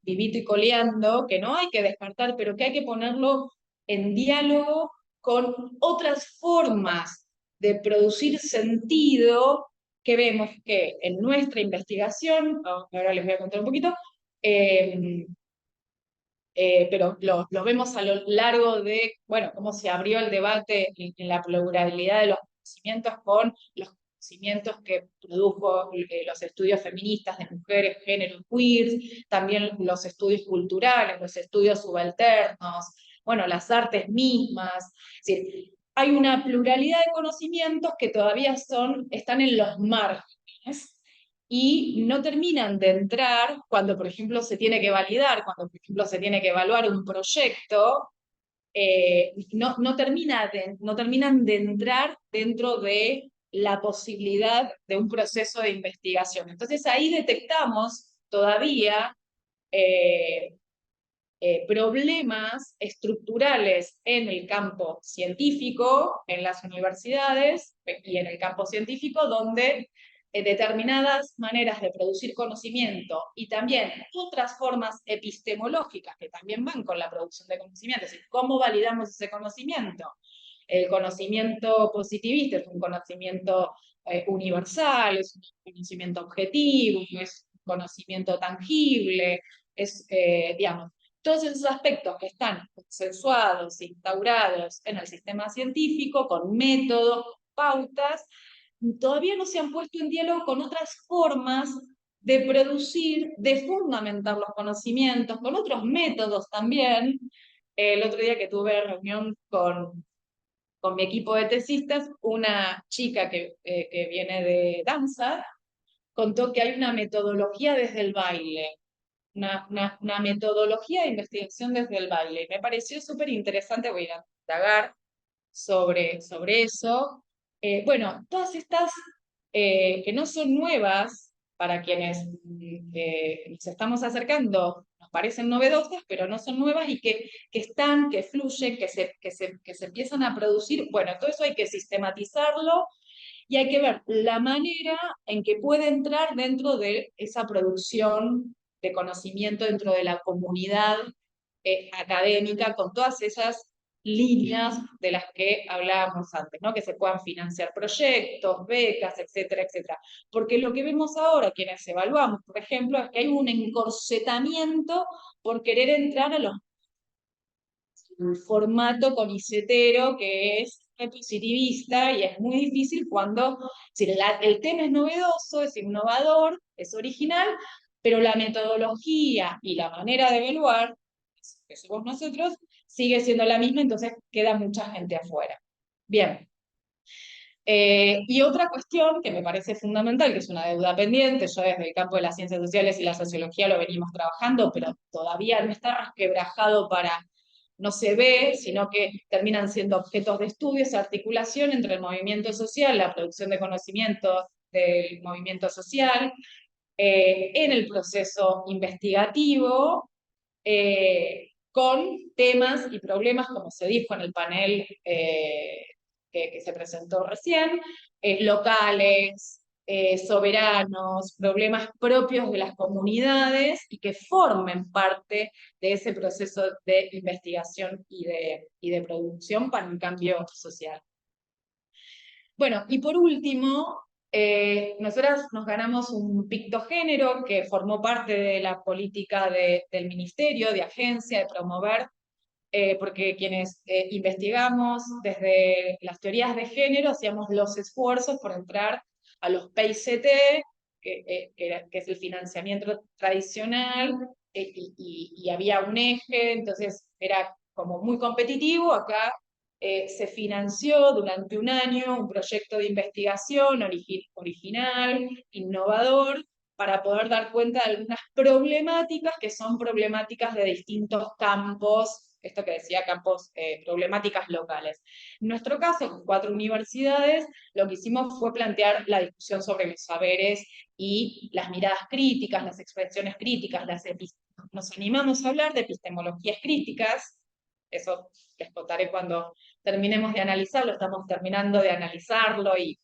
vivito y coleando, que no hay que descartar, pero que hay que ponerlo en diálogo con otras formas de producir sentido que vemos que en nuestra investigación, ahora les voy a contar un poquito, pero lo vemos a lo largo de, bueno, cómo se abrió el debate en la pluralidad de los conocimientos con los conocimientos que produjo los estudios feministas de mujeres, género, queers, también los estudios culturales, los estudios subalternos, bueno, las artes mismas. Es decir, hay una pluralidad de conocimientos que todavía están en los márgenes y no terminan de entrar cuando, por ejemplo, se tiene que validar, cuando, por ejemplo, se tiene que evaluar un proyecto, no terminan de entrar dentro de la posibilidad de un proceso de investigación. Entonces ahí detectamos todavía problemas estructurales en el campo científico, en las universidades y en el campo científico, donde determinadas maneras de producir conocimiento y también otras formas epistemológicas que también van con la producción de conocimiento, es decir, ¿cómo validamos ese conocimiento? El conocimiento positivista es un conocimiento universal, es un conocimiento objetivo, es un conocimiento tangible, digamos, todos esos aspectos que están consensuados, instaurados en el sistema científico, con métodos, pautas, todavía no se han puesto en diálogo con otras formas de producir, de fundamentar los conocimientos, con otros métodos también. El otro día que tuve reunión con mi equipo de tesistas, una chica que viene de danza, contó que hay una metodología desde el baile, una metodología de investigación desde el baile. Me pareció súper interesante, voy a ir a indagar sobre eso. Bueno, todas estas que no son nuevas para quienes nos estamos acercando, nos parecen novedosas, pero no son nuevas y que están, que fluyen, que se empiezan a producir. Bueno, todo eso hay que sistematizarlo y hay que ver la manera en que puede entrar dentro de esa producción de conocimiento dentro de la comunidad académica, con todas esas líneas de las que hablábamos antes, ¿no? Que se puedan financiar proyectos, becas, etcétera, etcétera. Porque lo que vemos ahora, quienes evaluamos, por ejemplo, es que hay un encorsetamiento por querer entrar a los formato conicetero que es positivista y es muy difícil cuando el tema es novedoso, es innovador, es original, pero la metodología y la manera de evaluar, que somos nosotros, sigue siendo la misma, entonces queda mucha gente afuera. Bien. Y otra cuestión que me parece fundamental, que es una deuda pendiente, yo desde el campo de las ciencias sociales y la sociología lo venimos trabajando, pero todavía no está resquebrajado no se ve, sino que terminan siendo objetos de estudio, esa articulación entre el movimiento social, la producción de conocimiento del movimiento social, en el proceso investigativo, con temas y problemas, como se dijo en el panel que se presentó recién, locales, soberanos, problemas propios de las comunidades y que formen parte de ese proceso de investigación y de producción para un cambio social. Bueno, y por último, nosotras nos ganamos un pictogénero que formó parte de la política del ministerio, de agencia, de promover, porque quienes investigamos desde las teorías de género hacíamos los esfuerzos por entrar a los PICT, que es el financiamiento tradicional, y había un eje, entonces era como muy competitivo. Acá se financió durante un año un proyecto de investigación original, innovador, para poder dar cuenta de algunas problemáticas que son problemáticas de distintos campos, esto que decía, campos, problemáticas locales. En nuestro caso, con 4 universidades, lo que hicimos fue plantear la discusión sobre los saberes y las miradas críticas, las expresiones críticas, nos animamos a hablar de epistemologías críticas. Eso les contaré cuando terminemos de analizarlo, estamos terminando de analizarlo y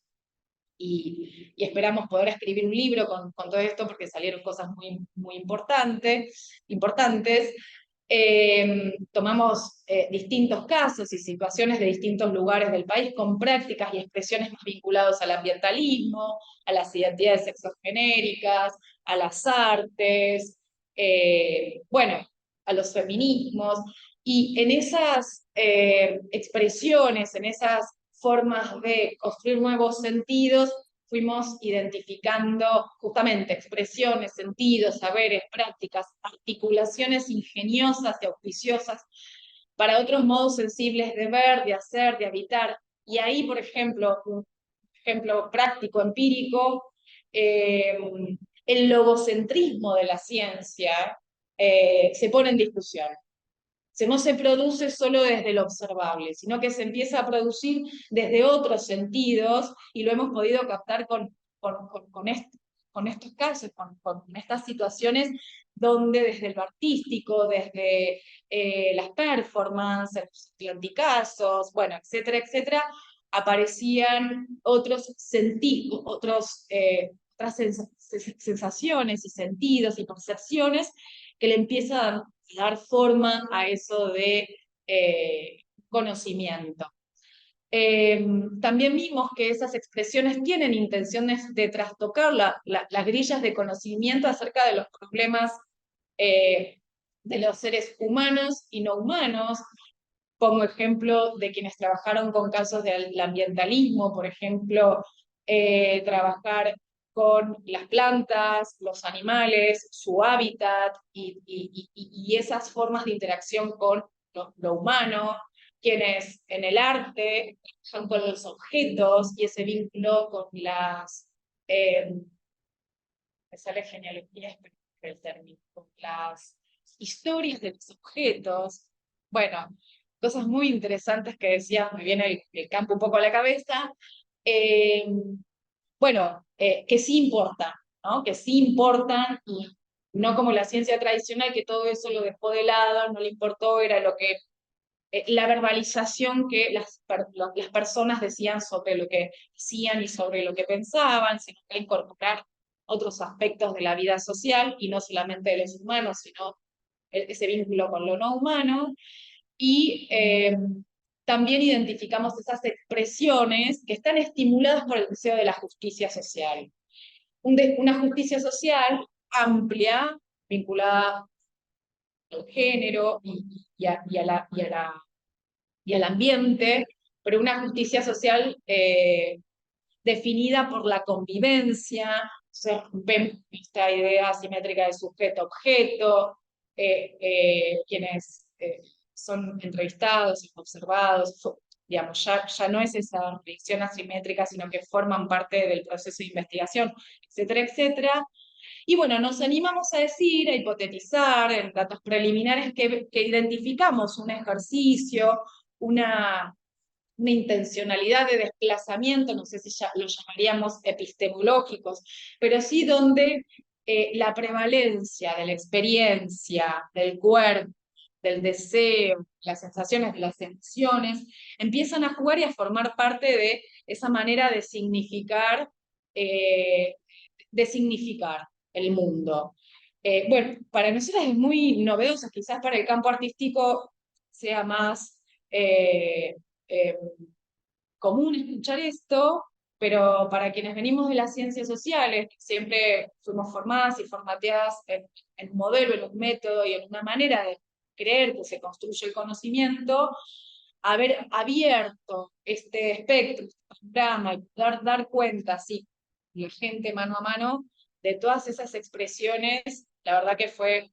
esperamos poder escribir un libro con todo esto porque salieron cosas muy importantes. Tomamos distintos casos y situaciones de distintos lugares del país con prácticas y expresiones más vinculadas al ambientalismo, a las identidades sexogenéricas, a las artes, bueno, a los feminismos, y en esas expresiones, en esas formas de construir nuevos sentidos, fuimos identificando justamente expresiones, sentidos, saberes, prácticas, articulaciones ingeniosas y auspiciosas para otros modos sensibles de ver, de hacer, de habitar. Y ahí, por ejemplo, un ejemplo práctico, empírico, el logocentrismo de la ciencia se pone en discusión. No se produce solo desde lo observable, sino que se empieza a producir desde otros sentidos, y lo hemos podido captar con estos casos, con estas situaciones donde desde lo artístico, desde las performances, los anticasos, bueno, etcétera, etcétera, aparecían otros sentidos, otras sensaciones y sentidos y percepciones que le empiezan a dar forma a eso de conocimiento. También vimos que esas expresiones tienen intenciones de trastocar las grillas de conocimiento acerca de los problemas de los seres humanos y no humanos. Pongo ejemplo de quienes trabajaron con casos del ambientalismo, por ejemplo, trabajar con las plantas, los animales, su hábitat y esas formas de interacción con lo humano, quienes en el arte trabajan con los objetos y ese vínculo con las, me sale genealogía, el término, con las historias de los objetos. Bueno, cosas muy interesantes que decías, me viene el campo un poco a la cabeza. Bueno, que sí importan, ¿no? Que sí importan, y no como la ciencia tradicional, que todo eso lo dejó de lado, no le importó, era lo que la verbalización que las personas decían sobre lo que hacían y sobre lo que pensaban, sino que incorporar otros aspectos de la vida social, y no solamente de los humanos, sino ese vínculo con lo no humano. Y también identificamos esas expresiones que están estimuladas por el deseo de la justicia social. Una justicia social amplia, vinculada al género y al ambiente, pero una justicia social definida por la convivencia. O sea, rompemos esta idea asimétrica de sujeto-objeto, quienes son entrevistados y observados, digamos, ya no es esa predicción asimétrica, sino que forman parte del proceso de investigación, etcétera, etcétera. Y bueno, nos animamos a decir, a hipotetizar en datos preliminares que identificamos un ejercicio, una intencionalidad de desplazamiento, no sé si ya lo llamaríamos epistemológicos, pero sí donde la prevalencia de la experiencia, del cuerpo, del deseo, las sensaciones, de las emociones, empiezan a jugar y a formar parte de esa manera de significar de significar el mundo. Bueno, para nosotros es muy novedoso, quizás para el campo artístico sea más común escuchar esto, pero para quienes venimos de las ciencias sociales, que siempre fuimos formadas y formateadas en un modelo, en un método y en una manera de creer que se construye el conocimiento, haber abierto este espectro, este panorama, y poder dar cuenta, así, la gente mano a mano, de todas esas expresiones, la verdad que fue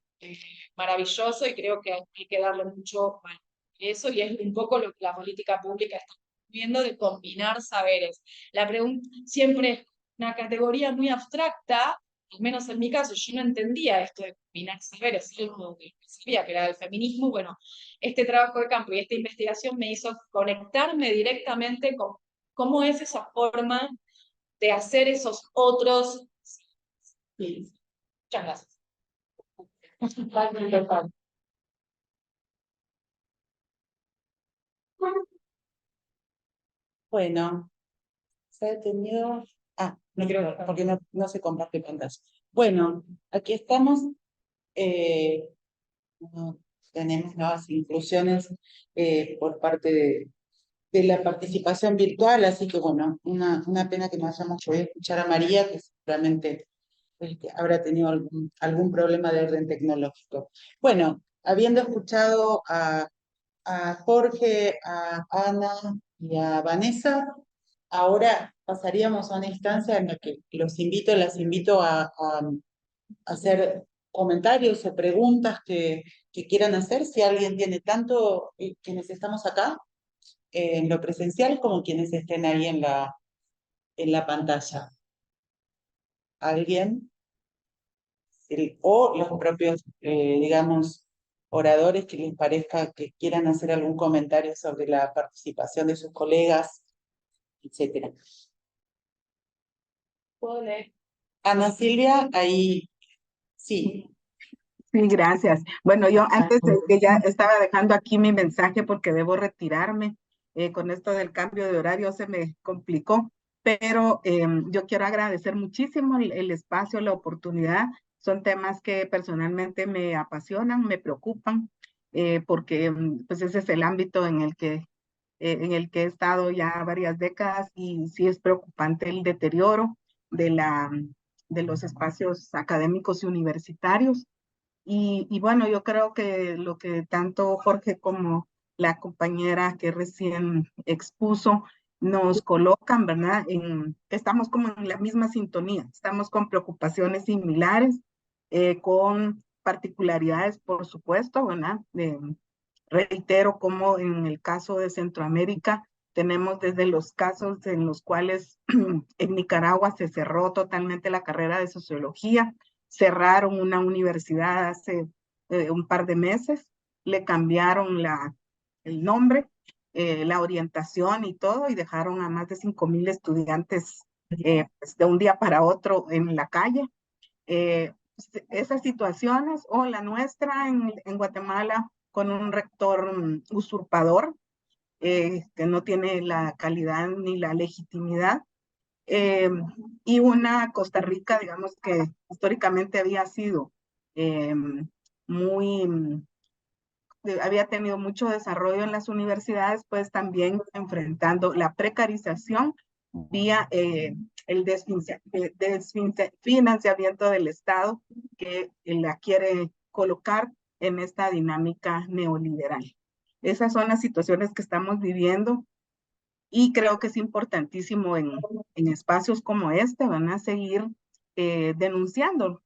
maravilloso y creo que hay que darle mucho valor a eso y es un poco lo que la política pública está viendo de combinar saberes. La pregunta siempre es una categoría muy abstracta, al menos en mi caso, yo no entendía esto de combinar saberes, algo que sabía que era el feminismo. Bueno, este trabajo de campo y esta investigación me hizo conectarme directamente con cómo es esa forma de hacer esos otros. Sí. Muchas gracias. Bueno, se ha detenido. Ah, no creo, porque no se comparte pantalla. Bueno, aquí estamos. Tenemos nuevas inclusiones por parte de la participación virtual, así que bueno, una pena que no hayamos podido escuchar a María, que seguramente habrá tenido algún problema de orden tecnológico. Bueno, habiendo escuchado a Jorge, a Ana y a Vanessa, ahora pasaríamos a una instancia en la que las invito a hacer comentarios o preguntas que quieran hacer, si alguien tiene tanto quienes estamos acá en lo presencial como quienes estén ahí en la pantalla. ¿Alguien? O los propios, digamos, oradores que les parezca que quieran hacer algún comentario sobre la participación de sus colegas, etcétera. ¿Puedo leer? Ana Silvia, ahí sí. Sí, gracias. Bueno, yo antes de que ya estaba dejando aquí mi mensaje porque debo retirarme. Con esto del cambio de horario se me complicó, pero yo quiero agradecer muchísimo el espacio, la oportunidad. Son temas que personalmente me apasionan, me preocupan, porque pues ese es el ámbito en el que he estado ya varias décadas y sí es preocupante el deterioro de los espacios académicos y universitarios. Y bueno, yo creo que lo que tanto Jorge como la compañera que recién expuso nos colocan, ¿verdad? Estamos como en la misma sintonía, estamos con preocupaciones similares, con particularidades, por supuesto, ¿verdad? Reitero, como en el caso de Centroamérica, tenemos desde los casos en los cuales en Nicaragua se cerró totalmente la carrera de sociología, cerraron una universidad hace un par de meses, le cambiaron el nombre, la orientación y todo, y dejaron a más de 5,000 estudiantes pues, de un día para otro en la calle. Esas situaciones, o la nuestra en Guatemala, con un rector usurpador, que no tiene la calidad ni la legitimidad, y una Costa Rica, digamos, que históricamente había sido muy, había tenido mucho desarrollo en las universidades, pues también enfrentando la precarización vía el desfinanciamiento del Estado que la quiere colocar en esta dinámica neoliberal. Esas son las situaciones que estamos viviendo y creo que es importantísimo en espacios como este, van a seguir denunciando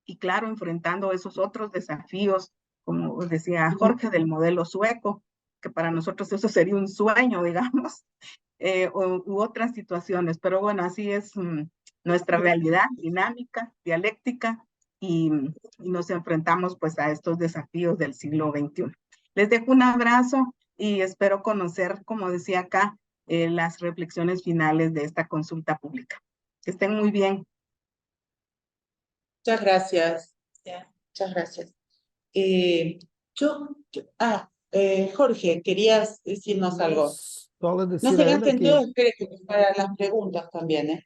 y claro, enfrentando esos otros desafíos, como decía Jorge, del modelo sueco, que para nosotros eso sería un sueño, digamos, u otras situaciones. Pero bueno, así es nuestra realidad dinámica, dialéctica, y nos enfrentamos pues a estos desafíos del siglo XXI. Les dejo un abrazo y espero conocer, como decía acá, las reflexiones finales de esta consulta pública. Que estén muy bien. Muchas gracias. Muchas gracias. Jorge, querías decirnos algo. Solo No decir se a ella gasten que todos, espere que para las preguntas también, ¿eh?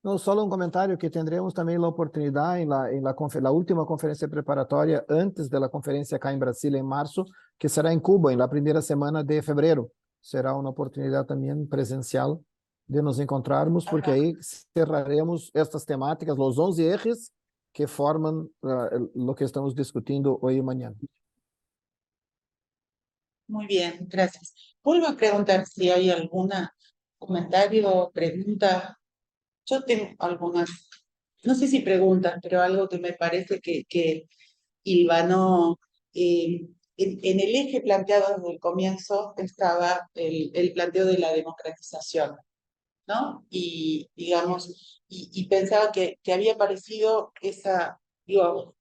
No, solo un comentario que tendremos también la oportunidad en la última conferencia preparatoria antes de la conferencia acá en Brasil en marzo, que será en Cuba en la primera semana de febrero. Será una oportunidad también presencial de nos encontrarmos, porque Ajá. ahí cerraremos estas temáticas, los 11 ejes que forman lo que estamos discutiendo hoy y mañana. Muy bien, gracias. Vuelvo a preguntar si hay algún comentario o pregunta. Yo tengo algunas, no sé si preguntas, pero algo que me parece que hilvanó. En el eje planteado desde el comienzo estaba el planteo de la democratización, ¿no? Y digamos, y pensaba que había aparecido esa, digo,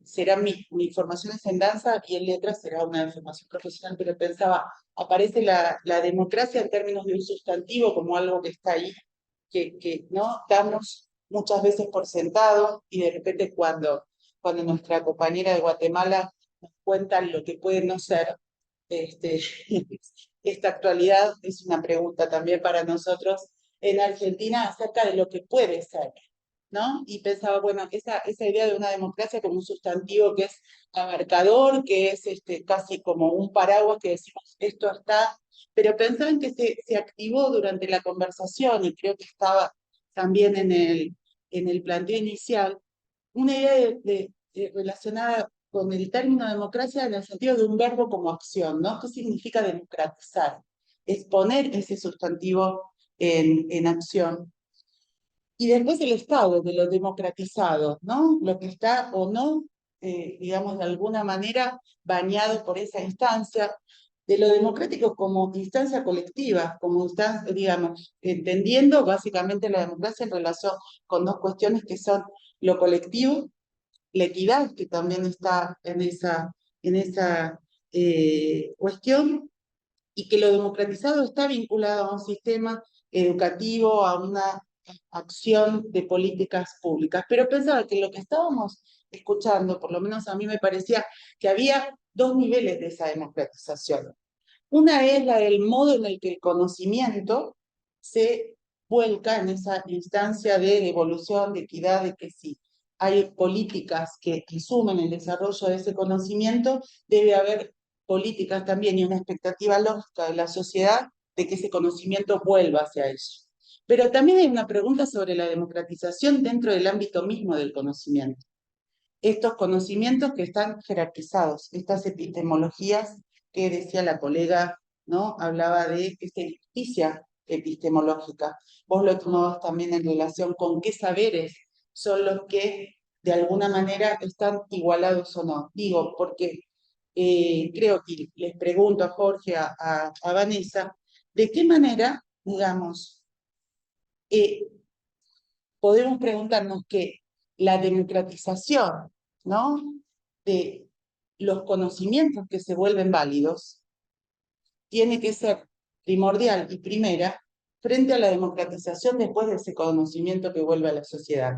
será mi formación es en danza y en letras será una formación profesional, pero pensaba, aparece la democracia en términos de un sustantivo como algo que está ahí, que no damos muchas veces por sentado, y de repente cuando nuestra compañera de Guatemala nos cuenta lo que puede no ser, esta actualidad es una pregunta también para nosotros en Argentina acerca de lo que puede ser, ¿no? Y pensaba, bueno, esa idea de una democracia como un sustantivo que es abarcador, que es casi como un paraguas que decimos, esto está, pero pensaba en que se activó durante la conversación, y creo que estaba también en el planteo inicial, una idea relacionada con el término democracia en el sentido de un verbo como acción, ¿no? ¿Qué significa democratizar? Es poner ese sustantivo en acción. Y después el Estado, de lo democratizado, ¿no? Lo que está o no, digamos, de alguna manera bañado por esa instancia, de lo democrático como instancia colectiva, como instancia, digamos, entendiendo básicamente la democracia en relación con dos cuestiones que son lo colectivo, la equidad, que también está en esa cuestión, y que lo democratizado está vinculado a un sistema educativo, a una acción de políticas públicas. Pero pensaba que lo que estábamos escuchando, por lo menos a mí me parecía que había dos niveles de esa democratización. Una es la del modo en el que el conocimiento se vuelca en esa instancia de evolución, de equidad, de que si hay políticas que asumen el desarrollo de ese conocimiento, debe haber políticas también y una expectativa lógica de la sociedad de que ese conocimiento vuelva hacia ellos. Pero también hay una pregunta sobre la democratización dentro del ámbito mismo del conocimiento. Estos conocimientos que están jerarquizados, estas epistemologías que decía la colega, ¿no? Hablaba de esta injusticia epistemológica. Vos lo tomabas también en relación con qué saberes son los que de alguna manera están igualados o no. Digo, porque creo que les pregunto a Jorge, a Vanessa, ¿de qué manera, digamos, podemos preguntarnos que la democratización, ¿no?, de los conocimientos que se vuelven válidos tiene que ser primordial y primera frente a la democratización después de ese conocimiento que vuelve a la sociedad?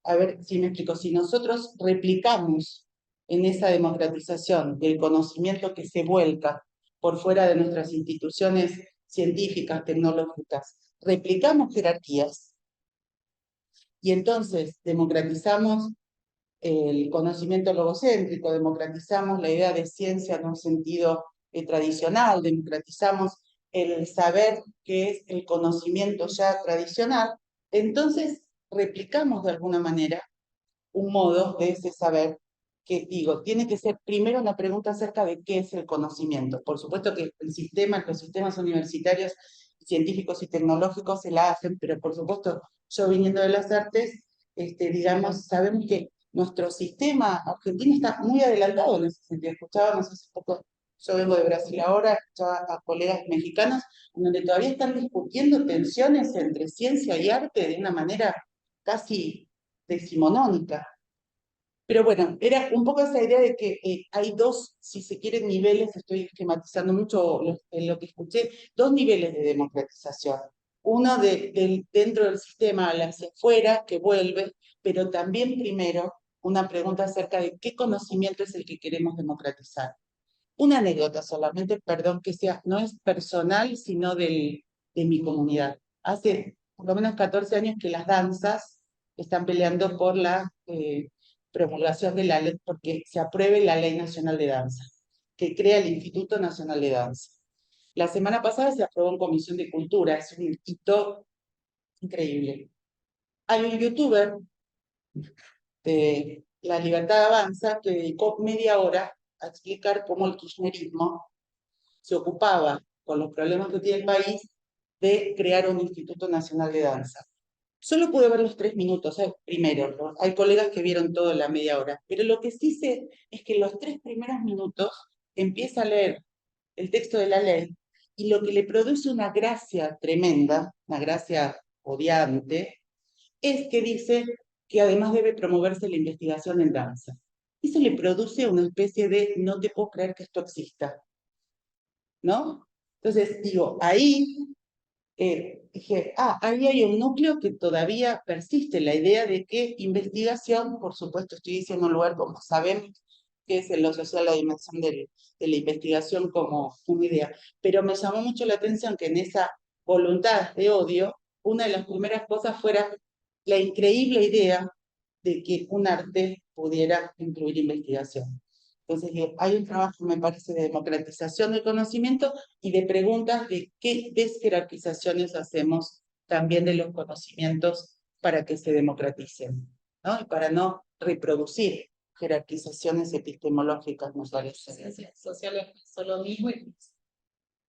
A ver si me explico. Si nosotros replicamos en esa democratización del conocimiento que se vuelca por fuera de nuestras instituciones científicas, tecnológicas, replicamos jerarquías, y entonces democratizamos el conocimiento logocéntrico, democratizamos la idea de ciencia en un sentido tradicional, democratizamos el saber que es el conocimiento ya tradicional, entonces replicamos de alguna manera un modo de ese saber que, digo, tiene que ser primero una pregunta acerca de qué es el conocimiento. Por supuesto que los sistemas universitarios, científicos y tecnológicos se la hacen, pero por supuesto, yo viniendo de las artes, digamos, sabemos que nuestro sistema argentino está muy adelantado en ese sentido. Escuchábamos hace poco, yo vengo de Brasil ahora, escuchaba a colegas mexicanos, donde todavía están discutiendo tensiones entre ciencia y arte de una manera casi decimonónica. Pero bueno, era un poco esa idea de que hay dos, si se quieren, niveles, estoy esquematizando mucho en lo que escuché, dos niveles de democratización. Uno dentro del sistema hacia afuera, que vuelve, pero también primero una pregunta acerca de qué conocimiento es el que queremos democratizar. Una anécdota solamente, perdón que sea, no es personal, sino de mi comunidad. Hace por lo menos 14 años que las danzas están peleando por la promulgación de la ley, porque se apruebe la Ley Nacional de Danza, que crea el Instituto Nacional de Danza. La semana pasada se aprobó en Comisión de Cultura, es un hito increíble. Hay un youtuber de La Libertad Avanza que dedicó media hora a explicar cómo el kirchnerismo se ocupaba, con los problemas que tiene el país, de crear un Instituto Nacional de Danza. Solo pude ver los 3 minutos, primero, ¿no? Hay colegas que vieron todo la media hora, pero lo que sí sé es que los 3 primeros minutos empieza a leer el texto de la ley y lo que le produce una gracia tremenda, una gracia odiante, es que dice que además debe promoverse la investigación en danza. Eso le produce una especie de no te puedo creer que esto exista, ¿no? Entonces, digo, ahí dije, ahí hay un núcleo que todavía persiste, la idea de que investigación, por supuesto estoy diciendo un lugar como sabemos que es en lo social la dimensión de la investigación como una idea, pero me llamó mucho la atención que en esa voluntad de odio, una de las primeras cosas fuera la increíble idea de que un arte pudiera incluir investigación. Entonces, hay un trabajo, me parece, de democratización del conocimiento y de preguntas de qué desjerarquizaciones hacemos también de los conocimientos para que se democraticen, ¿no? Y para no reproducir jerarquizaciones epistemológicas, nos parece. Ciencias sociales son lo mismo y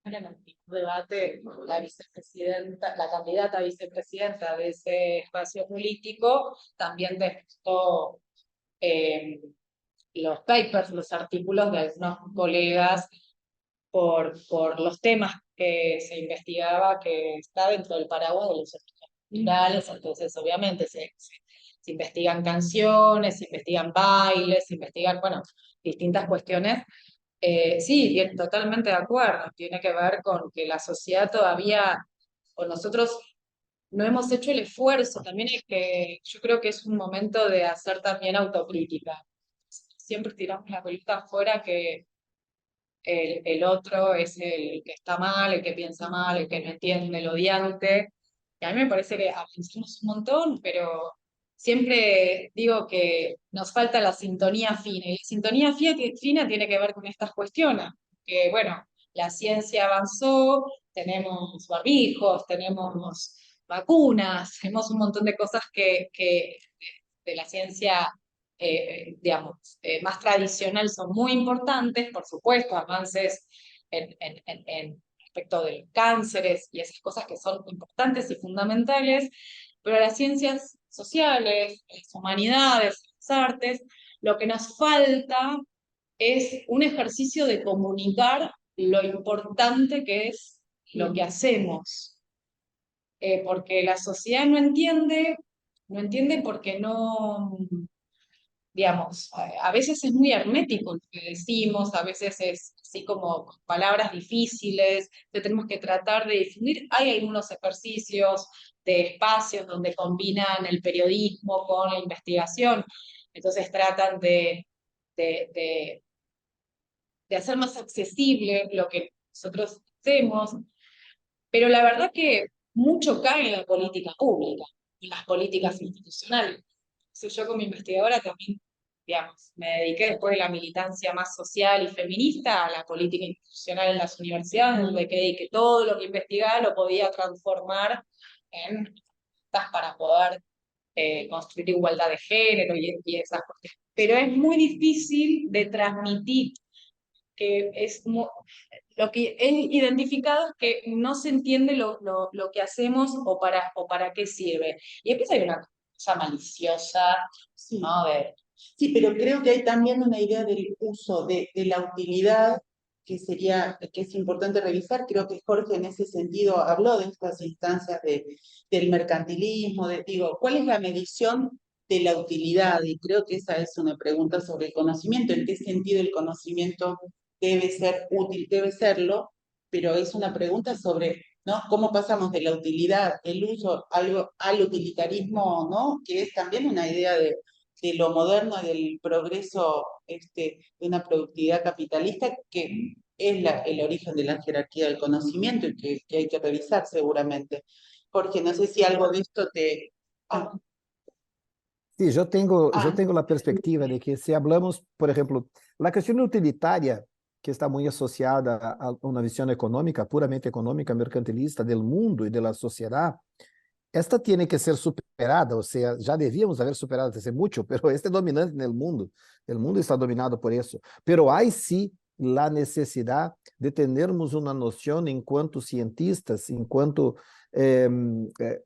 en el debate, la vicepresidenta, la candidata a vicepresidenta de ese espacio político también despistó los papers, los artículos de algunos colegas por los temas que se investigaba, que está dentro del paraguas de los estudios culturales. Entonces obviamente se investigan canciones, se investigan bailes, se investigan, bueno, distintas cuestiones. Sí, bien, totalmente de acuerdo. Tiene que ver con que la sociedad todavía, o nosotros no hemos hecho el esfuerzo. También es que yo creo que es un momento de hacer también autocrítica. Siempre tiramos la pelota afuera que el otro es el que está mal, el que piensa mal, el que no entiende, el odiante. Y a mí me parece que avanzamos un montón, pero siempre digo que nos falta la sintonía fina. Y la sintonía fina tiene que ver con estas cuestiones. Que, bueno, la ciencia avanzó, tenemos barbijos, tenemos vacunas, tenemos un montón de cosas que de la ciencia digamos, más tradicional son muy importantes, por supuesto, avances en respecto de los cánceres y esas cosas que son importantes y fundamentales, pero las ciencias sociales, las humanidades, las artes, lo que nos falta es un ejercicio de comunicar lo importante que es lo que hacemos, porque la sociedad no entiende porque no, digamos, a veces es muy hermético lo que decimos, a veces es así como con palabras difíciles, que tenemos que tratar de difundir. Hay algunos ejercicios de espacios donde combinan el periodismo con la investigación, entonces tratan de hacer más accesible lo que nosotros hacemos, pero la verdad que mucho cae en la política pública, en las políticas institucionales. Yo como investigadora también, digamos, me dediqué después de la militancia más social y feminista a la política institucional en las universidades, donde creí que todo lo que investigaba lo podía transformar en para poder construir igualdad de género y esas cosas. Pero es muy difícil de transmitir, que es lo que he identificado es que no se entiende lo que hacemos o para qué sirve. Y después hay una cosa maliciosa, Sí. ¿no? Sí, pero creo que hay también una idea del uso de la utilidad que es importante revisar. Creo que Jorge en ese sentido habló de estas instancias del mercantilismo, digo, ¿cuál es la medición de la utilidad? Y creo que esa es una pregunta sobre el conocimiento, en qué sentido el conocimiento debe ser útil, debe serlo, pero es una pregunta sobre, ¿no?, cómo pasamos de la utilidad, el uso, al utilitarismo, ¿no?, que es también una idea de lo moderno, del progreso de una productividad capitalista, que es el origen de la jerarquía del conocimiento y que hay que revisar seguramente. Jorge, no sé si algo de esto te... Ah, Sí, yo tengo ah, la perspectiva de que si hablamos, por ejemplo, la cuestión utilitaria, que está muy asociada a una visión económica, puramente económica, mercantilista del mundo y de la sociedad, esta tiene que ser superada, o sea, ya debíamos haber superado hace mucho, pero este es dominante en el mundo está dominado por eso, pero hay sí la necesidad de tenermos una noción en cuanto cientistas, en cuanto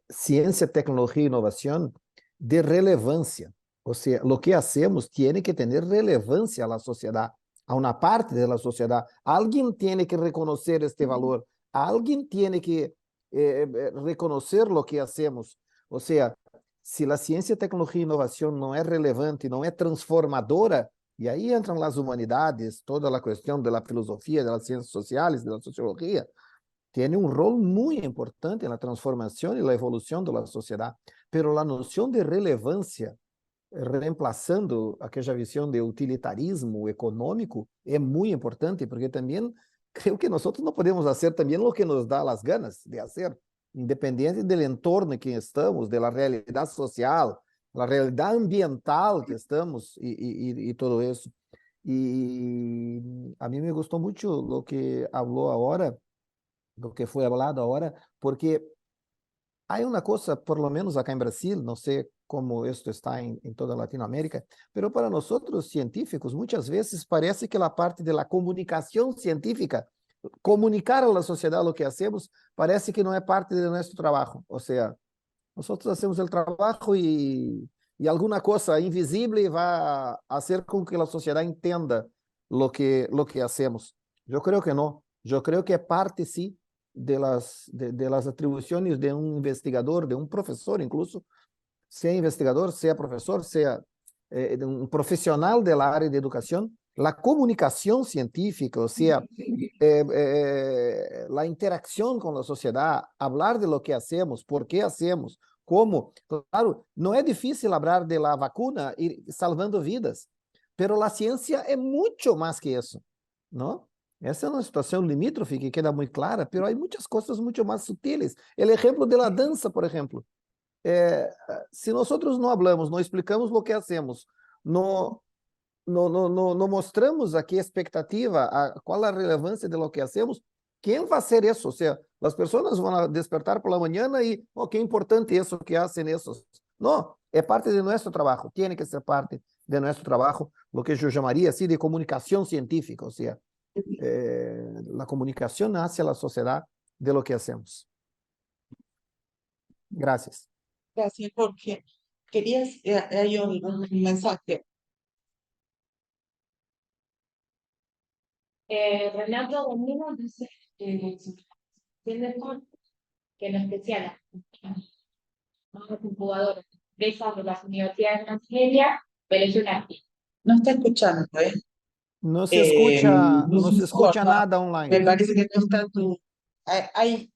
ciencia, tecnología e innovación, de relevancia, o sea, lo que hacemos tiene que tener relevancia a la sociedad, a una parte de la sociedad, alguien tiene que reconocer este valor, alguien tiene que reconocer lo que hacemos. O sea, se a ciência, tecnologia e inovação não é relevante, não é transformadora, e aí entram as humanidades, toda a questão da filosofia, das ciências sociais, da sociologia, tem um rol muito importante na transformação e na evolução da sociedade. Pero a noção de relevância, reemplazando aquela visão de utilitarismo econômico, é muito importante, porque também creo que nós não podemos fazer também o que nos dá as ganas de fazer, independente do entorno em que estamos, da realidade social, da realidade ambiental que estamos e tudo isso. E a mim me gostou muito o que falou agora, do que foi falado agora, porque há uma coisa, por lo menos acá em Brasil, não sei como isto está em toda Latinoamérica, pero para nós científicos, muitas vezes parece que a parte da comunicação científica, comunicar à sociedade o que hacemos, parece que não é parte de nosso trabalho. Ou seja, nós hacemos o trabalho e alguma coisa invisível vai fazer com que a sociedade entenda lo que hacemos. Eu creio que não. Eu creio que é parte, sim, de las atribuições de um investigador, de um professor, incluso, sea investigador, sea professor, sea um profissional da área de educação, a comunicação científica, ou seja, a interação com a sociedade, falar de lo que hacemos, por que hacemos, como. Claro, não é difícil falar de la vacuna e salvando vidas, pero a ciência é muito mais que isso, não? Essa é uma situação limítrofe que queda muito clara, pero há muitas coisas muito mais sutiles. O exemplo da dança, por exemplo. Se nós não falamos, não explicamos o que hacemos, não mostramos aqui a expectativa, qual a relevância de lo que hacemos, quem vai fazer isso? Ou seja, as pessoas vão despertar por la manhã e, que importante isso que hacen isso. Não, é parte de nosso trabalho, tem que ser parte de nosso trabalho, o que eu chamaria assim de comunicação científica, ou seja, a comunicação hacia a sociedade de lo que hacemos. Gracias. gracias, Jorge. Querías, hay un mensaje. Renato Domino dice que en especial las incubadoras, empresas de las universidades de Nigeria, pero es una No está escuchando, ¿eh? No se escucha, no se escucha Jorge, nada Me online. parece que no está tu... Hay,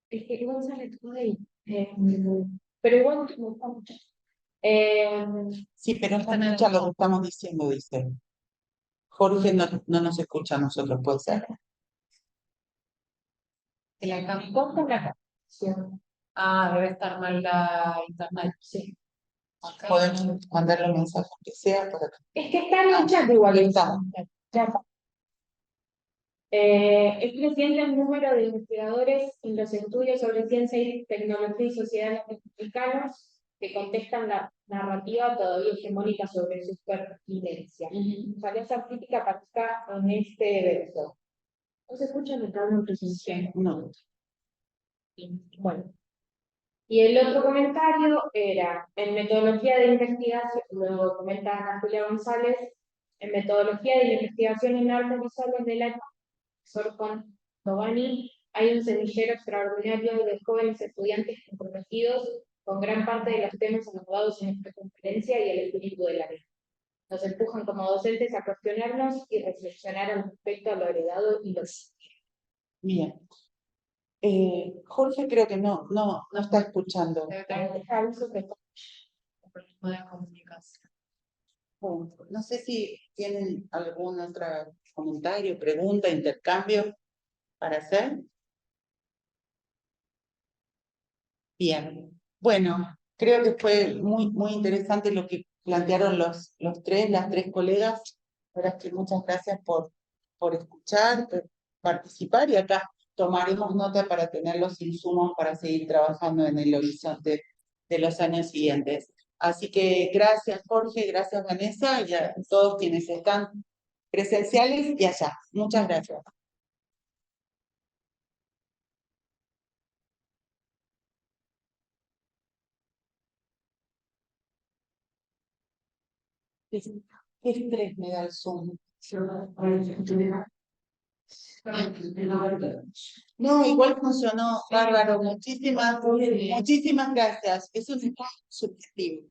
es que igual sale todo ahí. Pero igual me gusta mucho. sí, pero no están escuchando lo que estamos diciendo, dice. Jorge no nos escucha a nosotros, puede ser. Se la cambió con la canción. Ah, debe estar mal la internet. Sí. Podemos mandarle un mensaje que sea para que... Es que está en el chat igual. Está. Ya está. Es creciente el número de investigadores en los estudios sobre ciencia y tecnología y sociedad latinoamericanos que contestan la narrativa todavía hegemónica sobre su pertinencia. Ojalá esa crítica aparezca en este verso. ¿No se escucha en el canal presencial? No. Bueno. Y el otro comentario era, en metodología de investigación, luego comenta Ana Julia González, en metodología de investigación en artes visuales de la Juan Giovanni, hay un semillero extraordinario de jóvenes estudiantes comprometidos con gran parte de los temas abordados en esta conferencia y el espíritu de la ley. Nos empujan como docentes a cuestionarnos y reflexionar al respecto a lo heredado y lo Bien. Jorge creo que no está escuchando. Debe tener un problema de comunicación. No sé si tienen algún otro comentario, pregunta, intercambio para hacer. Bien, bueno, creo que fue muy interesante lo que plantearon las tres colegas. Ahora que muchas gracias por escuchar, por participar, y acá tomaremos nota para tener los insumos para seguir trabajando en el horizonte de los años siguientes. Así que gracias Jorge, gracias Vanessa y a todos quienes están presenciales y allá. Muchas gracias. Qué estrés me da el Zoom. No, igual funcionó, bárbaro. Muchísimas gracias. Eso es subjetivo.